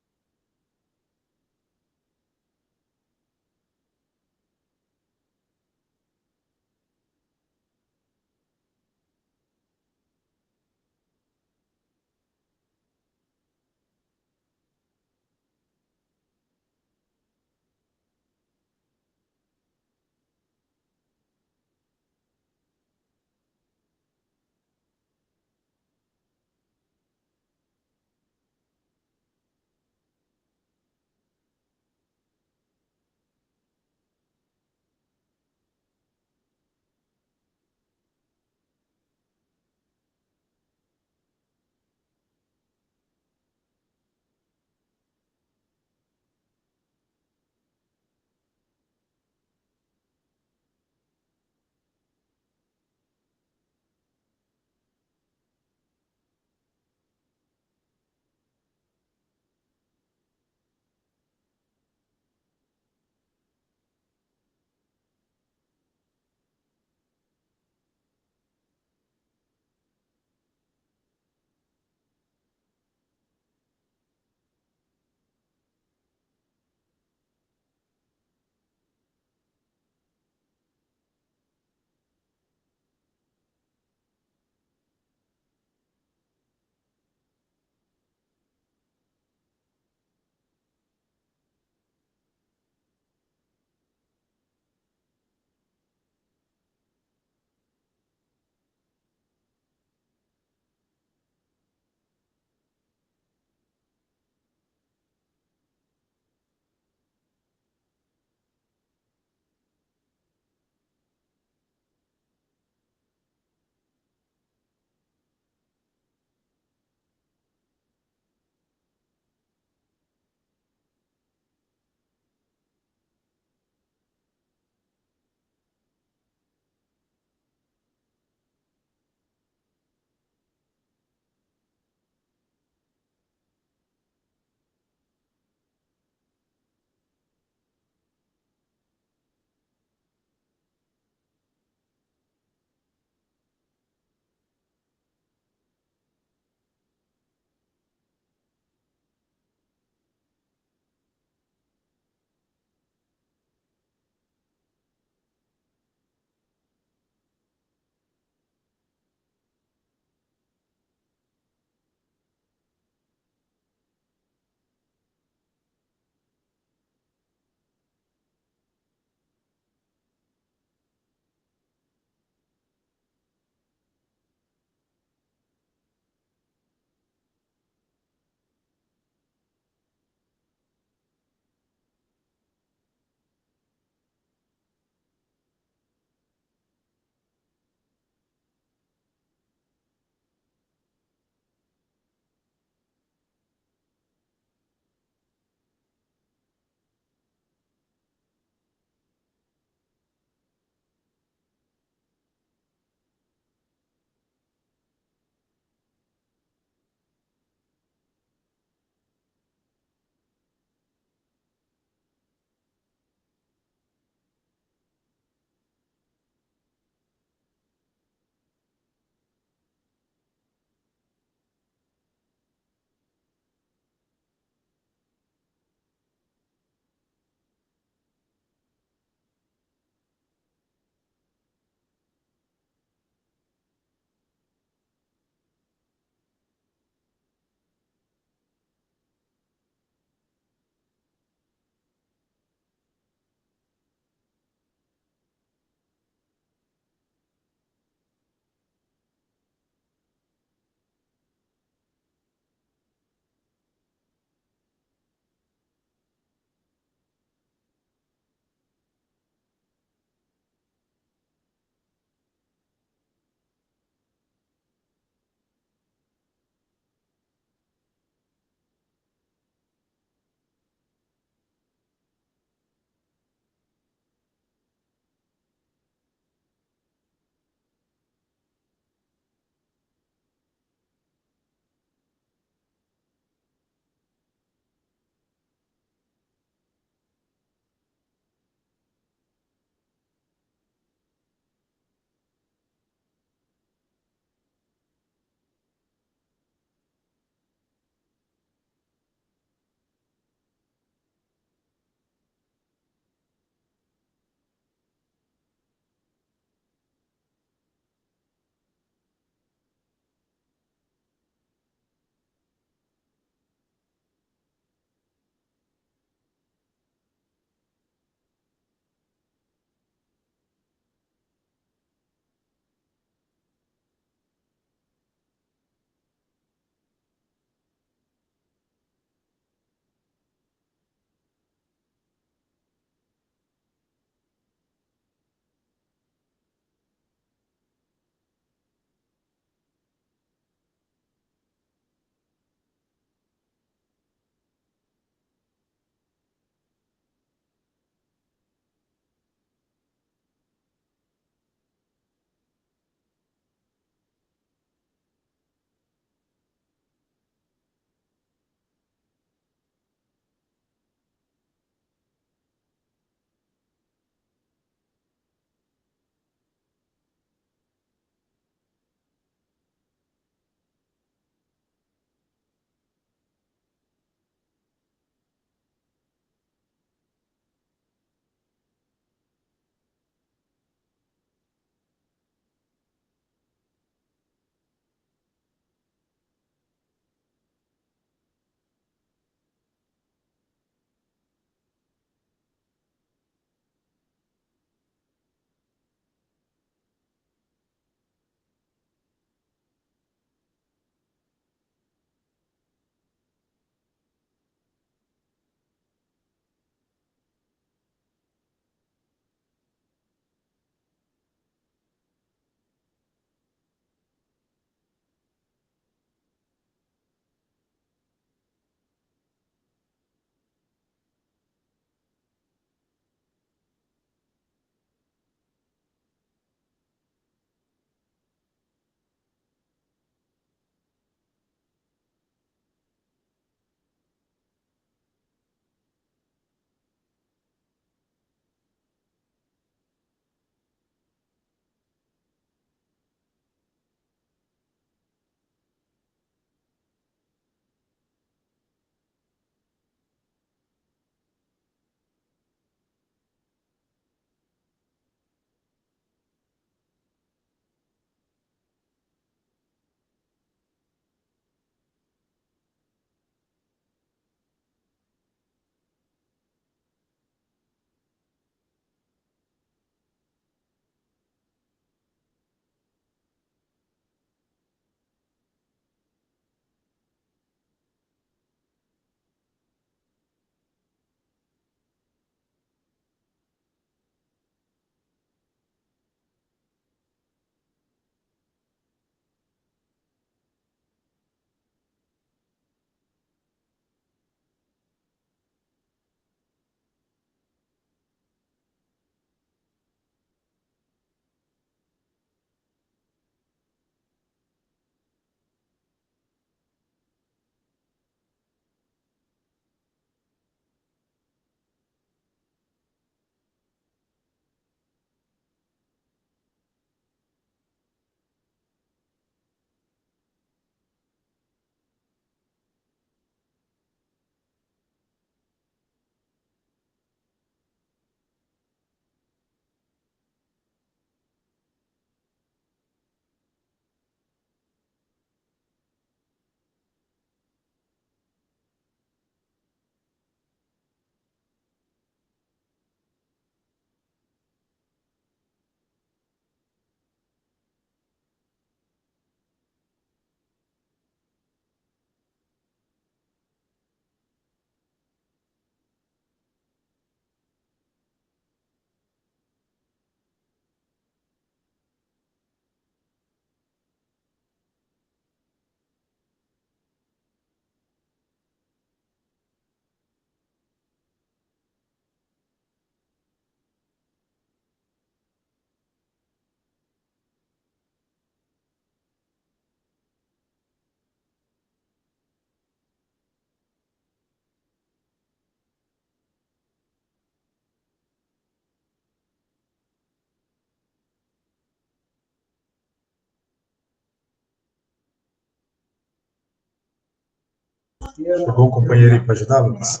Chegou um companheiro aí para ajudar, Lucas?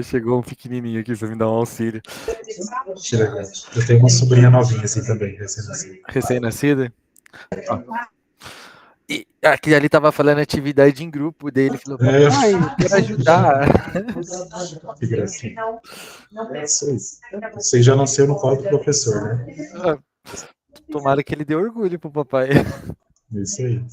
Chegou um pequenininho aqui pra me dar um auxílio. Que legal. Eu tenho uma sobrinha novinha assim também, recém-nascida. Recém-nascida? Ó. E aqui ali tava falando atividade em grupo dele, falou, papai, eu quero ajudar. Que gracinha. É isso aí. Você já nasceu no colo do professor, né? Tomara que ele dê orgulho pro papai. É isso aí.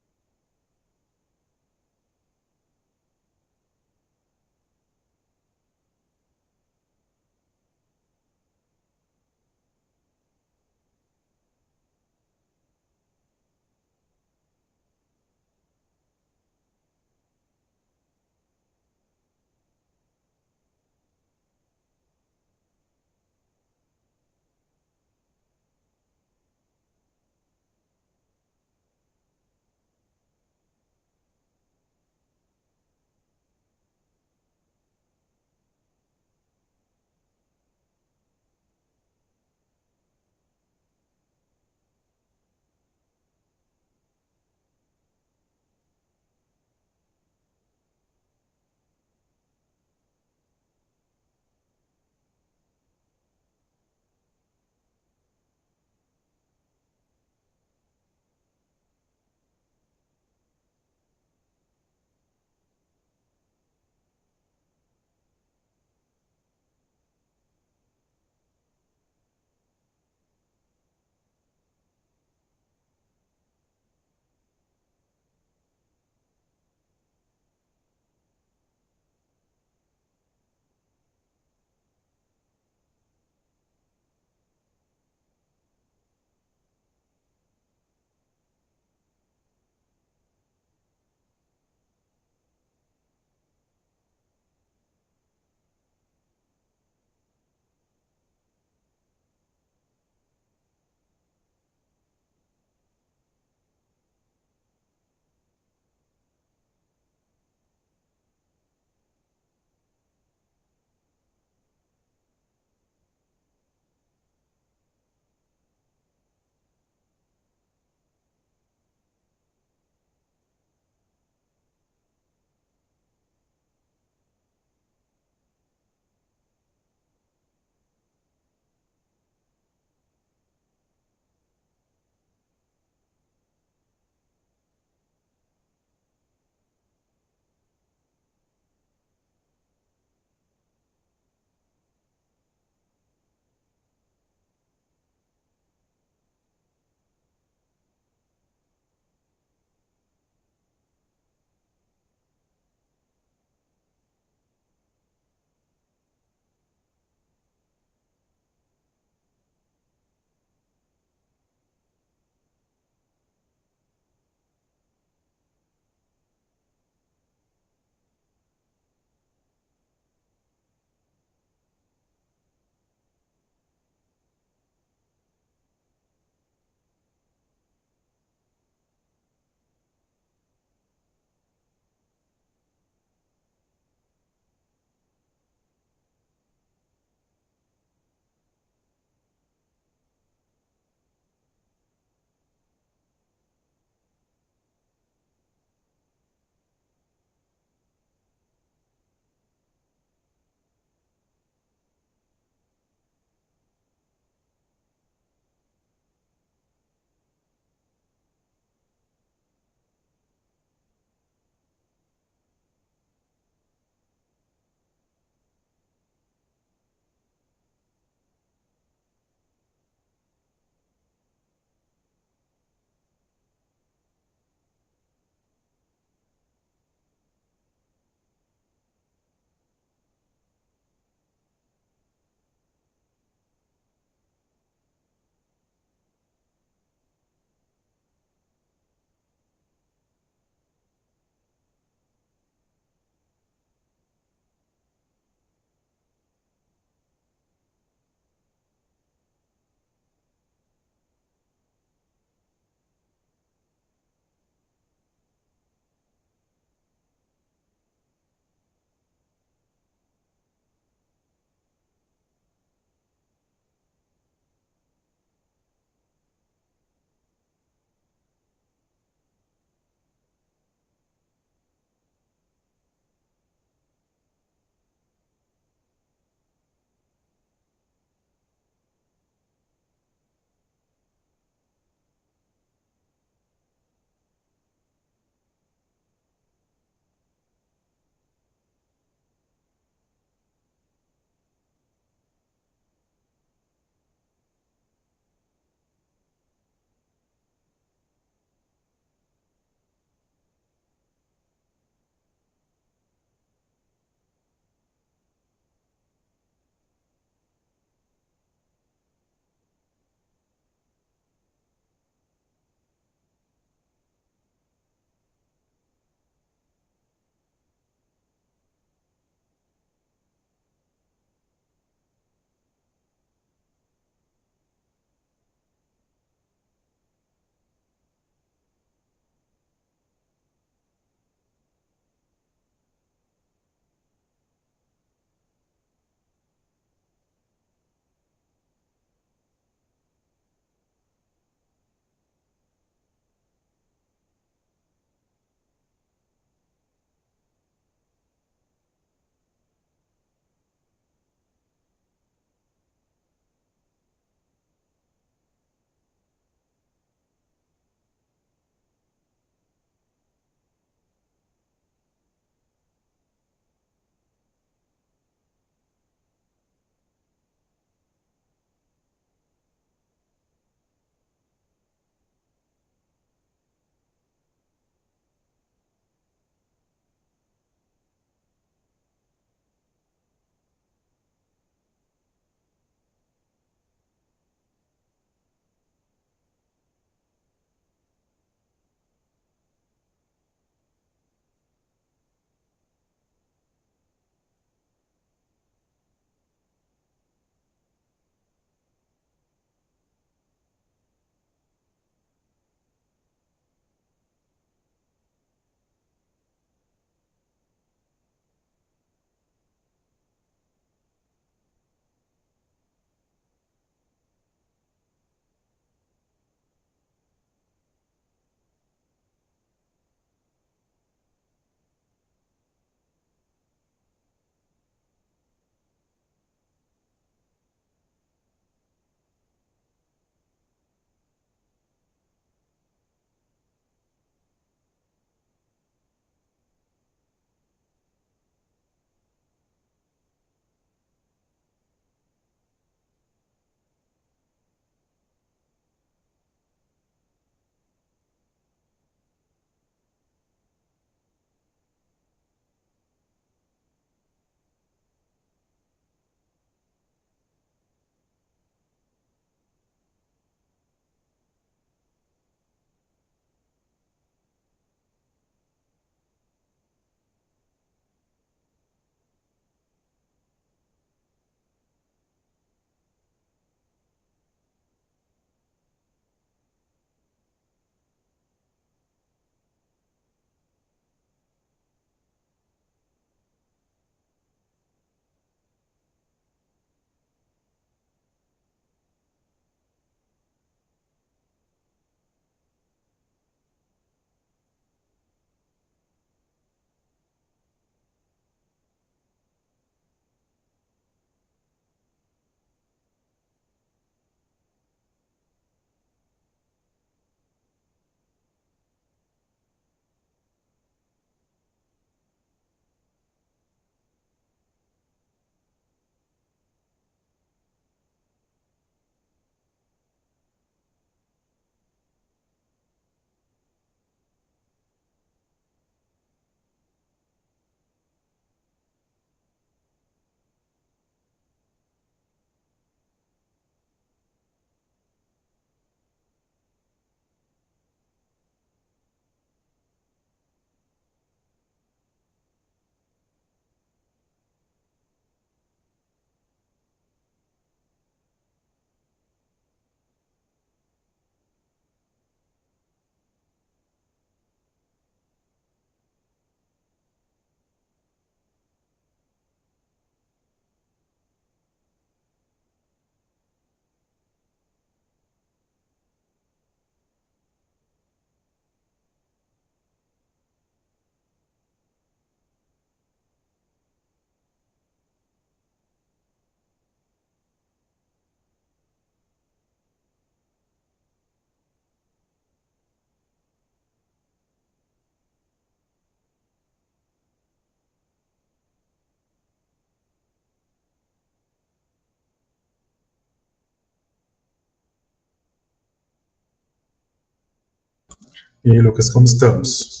E aí, Lucas, como estamos?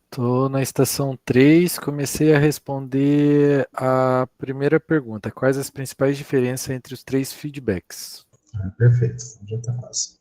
Tô na estação 3, comecei a responder a primeira pergunta. Quais as principais diferenças entre os três feedbacks? Perfeito, já está fácil.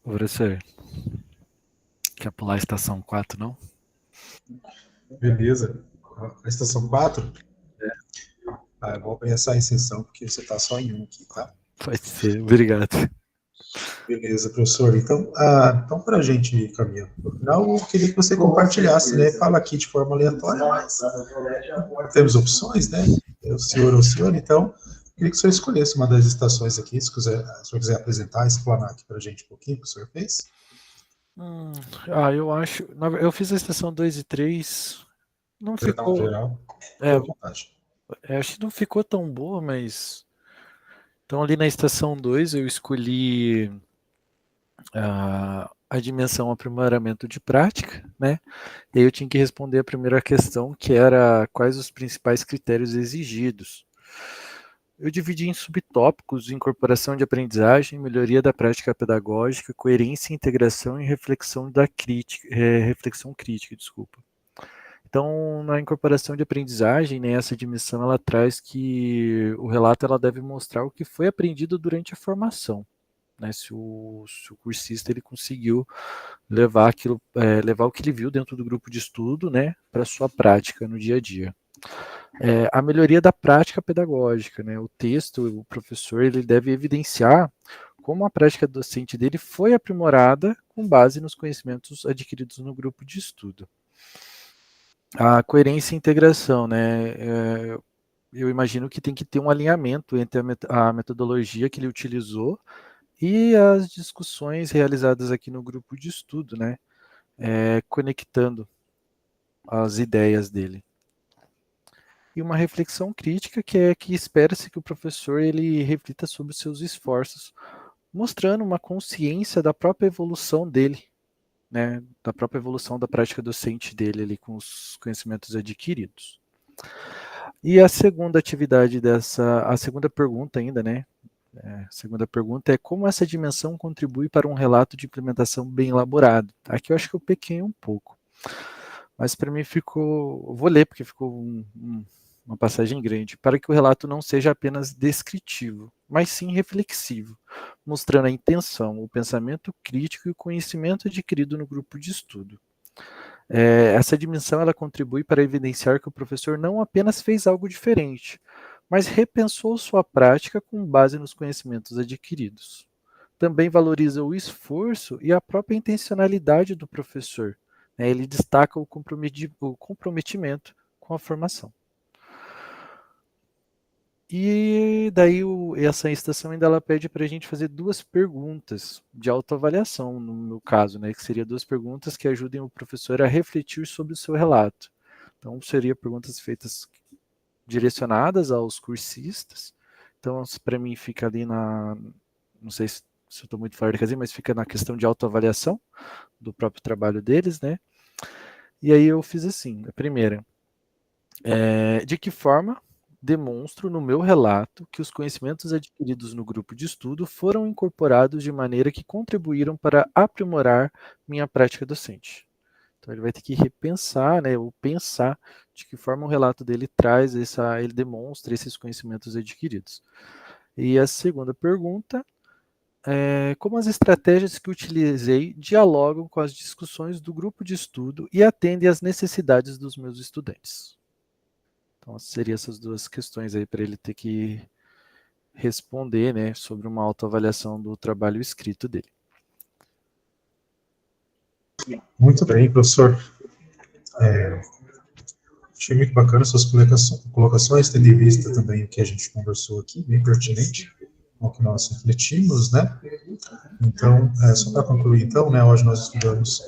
Professor, quer pular a estação 4, não? Beleza. A estação 4? Eu vou abrir essa exceção porque você está só em um aqui, tá? Pode ser, obrigado. Beleza, professor. Então, então para a gente ir caminhando para o final, eu queria que você compartilhasse, né? Fala aqui de forma aleatória, mas temos opções, né? O senhor ou o senhor, então, eu queria que o senhor escolhesse uma das estações aqui, se o senhor quiser apresentar, explanar aqui para a gente um pouquinho o que o senhor fez. Eu acho. Eu fiz a estação 2 e 3. Não Perdão, ficou. geral, É, à vontade. acho que não ficou tão boa, mas. Então, ali na estação 2, eu escolhi a dimensão aprimoramento de prática, né? E aí eu tinha que responder a primeira questão, que era quais os principais critérios exigidos. Eu dividi em subtópicos: incorporação de aprendizagem, melhoria da prática pedagógica, coerência, integração e reflexão crítica, desculpa. Então, na incorporação de aprendizagem, né, essa dimensão ela traz que o relato ela deve mostrar o que foi aprendido durante a formação, né, se o cursista ele conseguiu levar o que ele viu dentro do grupo de estudo, né, para sua prática no dia a dia. A melhoria da prática pedagógica, né, o texto, o professor ele deve evidenciar como a prática docente dele foi aprimorada com base nos conhecimentos adquiridos no grupo de estudo. A coerência e integração, né? Eu imagino que tem que ter um alinhamento entre a metodologia que ele utilizou e as discussões realizadas aqui no grupo de estudo, né? Conectando as ideias dele. E uma reflexão crítica que é que espera-se que o professor ele reflita sobre os seus esforços, mostrando uma consciência da própria evolução dele, né? Da própria evolução da prática docente dele ali com os conhecimentos adquiridos. E a segunda atividade a segunda pergunta ainda, né? A segunda pergunta é como essa dimensão contribui para um relato de implementação bem elaborado. Aqui eu acho que eu pequei um pouco, mas para mim ficou, vou ler porque ficou uma passagem grande, para que o relato não seja apenas descritivo, mas sim reflexivo, mostrando a intenção, o pensamento crítico e o conhecimento adquirido no grupo de estudo. Essa dimensão ela contribui para evidenciar que o professor não apenas fez algo diferente, mas repensou sua prática com base nos conhecimentos adquiridos. Também valoriza o esforço e a própria intencionalidade do professor. Ele destaca o comprometimento com a formação. E daí essa estação ainda ela pede para a gente fazer 2 perguntas de autoavaliação, no meu caso, né, que seria 2 perguntas que ajudem o professor a refletir sobre o seu relato. Então, seria perguntas feitas direcionadas aos cursistas. Então, para mim fica ali não sei se eu estou muito fora da casinha, mas fica na questão de autoavaliação do próprio trabalho deles, né? E aí eu fiz assim, a primeira, de que forma demonstro no meu relato que os conhecimentos adquiridos no grupo de estudo foram incorporados de maneira que contribuíram para aprimorar minha prática docente. Então ele vai ter que repensar, né, ou pensar de que forma o relato dele ele demonstra esses conhecimentos adquiridos. E a segunda pergunta é como as estratégias que utilizei dialogam com as discussões do grupo de estudo e atendem às necessidades dos meus estudantes. Então, seriam essas 2 questões aí para ele ter que responder, né, sobre uma autoavaliação do trabalho escrito dele. Muito bem, professor. Achei muito bacana suas colocações, tendo em vista também o que a gente conversou aqui, bem pertinente, com o que nós refletimos, né? Então, só para concluir, então, né, hoje nós estudamos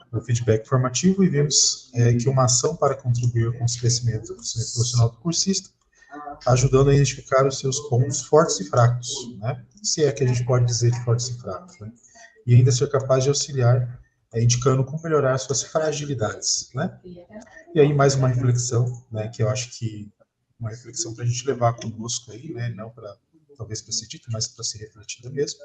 o feedback formativo e vimos que uma ação para contribuir com o crescimento profissional do cursista, ajudando a identificar os seus pontos fortes e fracos, né? Se é que a gente pode dizer de fortes e fracos, né? E ainda ser capaz de auxiliar, indicando como melhorar suas fragilidades, né? E aí mais uma reflexão, né? Que eu acho que uma reflexão para a gente levar conosco aí, né? Não para talvez para ser dito, mas para ser refletida mesmo.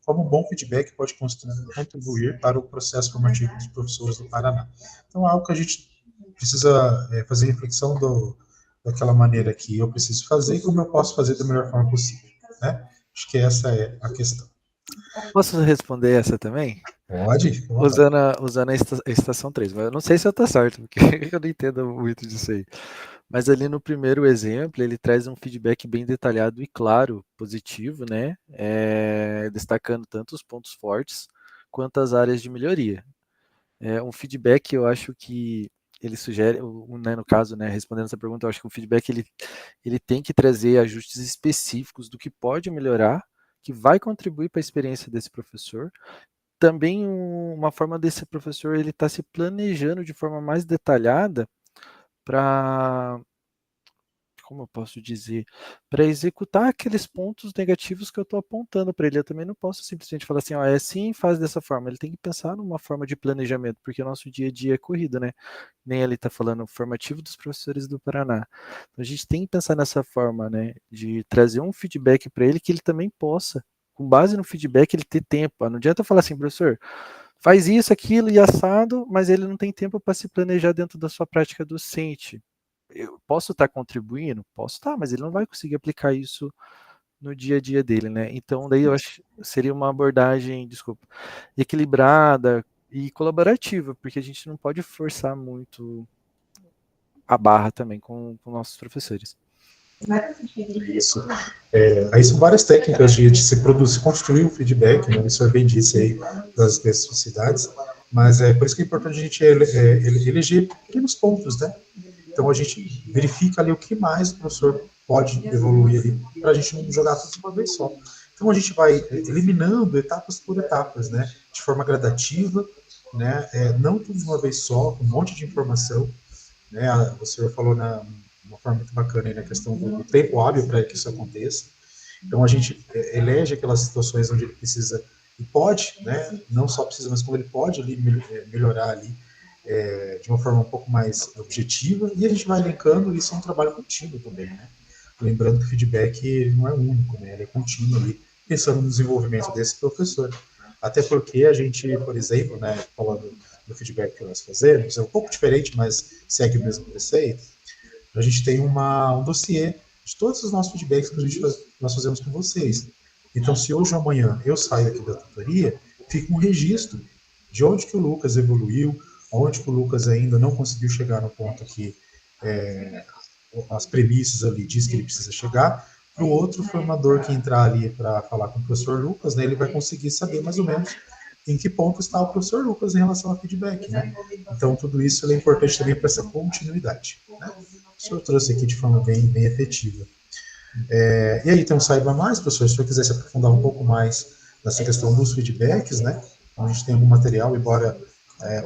Como um bom feedback pode contribuir para o processo formativo dos professores do Paraná. Então, é algo que a gente precisa fazer reflexão daquela maneira que eu preciso fazer e como eu posso fazer da melhor forma possível, né? Acho que essa é a questão. Posso responder essa também? Pode? Fica à vontade. Usando a estação 3, mas eu não sei se eu tô certo, porque eu não entendo muito disso aí. Mas ali no primeiro exemplo, ele traz um feedback bem detalhado e claro, positivo, né? Destacando tanto os pontos fortes quanto as áreas de melhoria. Um feedback, eu acho que ele sugere, né, no caso, né, respondendo essa pergunta, eu acho que o feedback ele tem que trazer ajustes específicos do que pode melhorar, que vai contribuir para a experiência desse professor. Também uma forma desse professor ele estar se planejando de forma mais detalhada para, como eu posso dizer, para executar aqueles pontos negativos que eu estou apontando para ele. Eu também não posso simplesmente falar assim, ó, é assim, faz dessa forma. Ele tem que pensar numa forma de planejamento, porque o nosso dia a dia é corrido, né? Nem ele está falando formativo dos professores do Paraná. Então a gente tem que pensar nessa forma, né, de trazer um feedback para ele que ele também possa, com base no feedback, ele ter tempo. Não adianta eu falar assim, professor, faz isso, aquilo e assado, mas ele não tem tempo para se planejar dentro da sua prática docente. Eu posso estar contribuindo? Posso estar, mas ele não vai conseguir aplicar isso no dia a dia dele, né? Então, daí eu acho que seria uma abordagem, desculpa, equilibrada e colaborativa, porque a gente não pode forçar muito a barra também com nossos professores. Isso. Aí são várias técnicas de se produzir, construir um feedback, né? O senhor bem disse aí das especificidades, mas é por isso que é importante a gente eleger pequenos pontos, né? Então a gente verifica ali o que mais o professor pode evoluir ali, para a gente não jogar tudo de uma vez só. Então a gente vai eliminando etapas por etapas, né? De forma gradativa, né? Não tudo de uma vez só, um monte de informação, né? O senhor falou uma forma muito bacana aí na questão do tempo hábil para que isso aconteça. Então a gente elege aquelas situações onde ele precisa e pode, né? Não só precisa, mas como ele pode ali melhorar ali de uma forma um pouco mais objetiva, e a gente vai elencando, isso é um trabalho contínuo também, né? Lembrando que o feedback não é único, né? Ele é contínuo ali, pensando no desenvolvimento desse professor. Até porque a gente, por exemplo, né, falando do feedback que nós fazemos, é um pouco diferente, mas segue o mesmo preceito. A gente tem um dossiê de todos os nossos feedbacks que nós fazemos com vocês. Então, se hoje ou amanhã eu saio aqui da tutoria, fica um registro de onde que o Lucas evoluiu, onde que o Lucas ainda não conseguiu chegar no ponto que as premissas ali diz que ele precisa chegar, para o outro formador que entrar ali para falar com o professor Lucas, né, ele vai conseguir saber mais ou menos em que ponto está o professor Lucas em relação ao feedback, né? Então, tudo isso é importante também para essa continuidade, né? O senhor trouxe aqui de forma bem efetiva. E aí, então, saiba mais, professor, se o senhor quiser se aprofundar um pouco mais nessa questão dos feedbacks, né? Então, a gente tem algum material, embora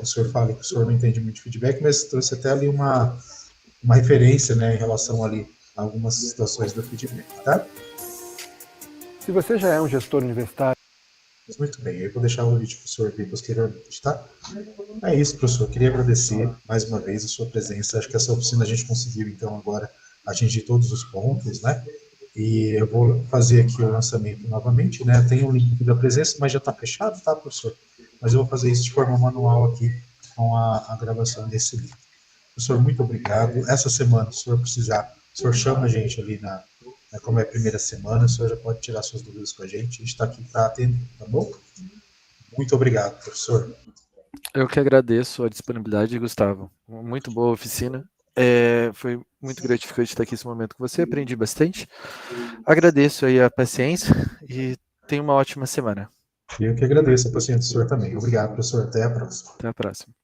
o senhor fale que o senhor não entende muito de feedback, mas trouxe até ali uma referência, né, em relação ali a algumas situações do feedback, tá? Se você já é um gestor universitário... Muito bem, eu vou deixar o vídeo para o senhor ver posteriormente, tá? É isso, professor. Queria agradecer mais uma vez a sua presença. Acho que essa oficina a gente conseguiu, então, agora atingir todos os pontos, né? E eu vou fazer aqui o lançamento novamente, né? Tem o link aqui da presença, mas já está fechado, tá, professor? Mas eu vou fazer isso de forma manual aqui com a gravação desse livro. Professor, muito obrigado. Essa semana, se o senhor precisar, o senhor chama a gente ali como é a primeira semana, o senhor já pode tirar suas dúvidas com a gente está aqui para atender, tá bom? Muito obrigado, professor. Eu que agradeço a disponibilidade, Gustavo. Muito boa oficina. Foi muito gratificante estar aqui nesse momento com você, aprendi bastante. Agradeço aí a paciência e tenha uma ótima semana. Eu que agradeço a paciência do senhor também. Obrigado, professor. Até a próxima. Até a próxima.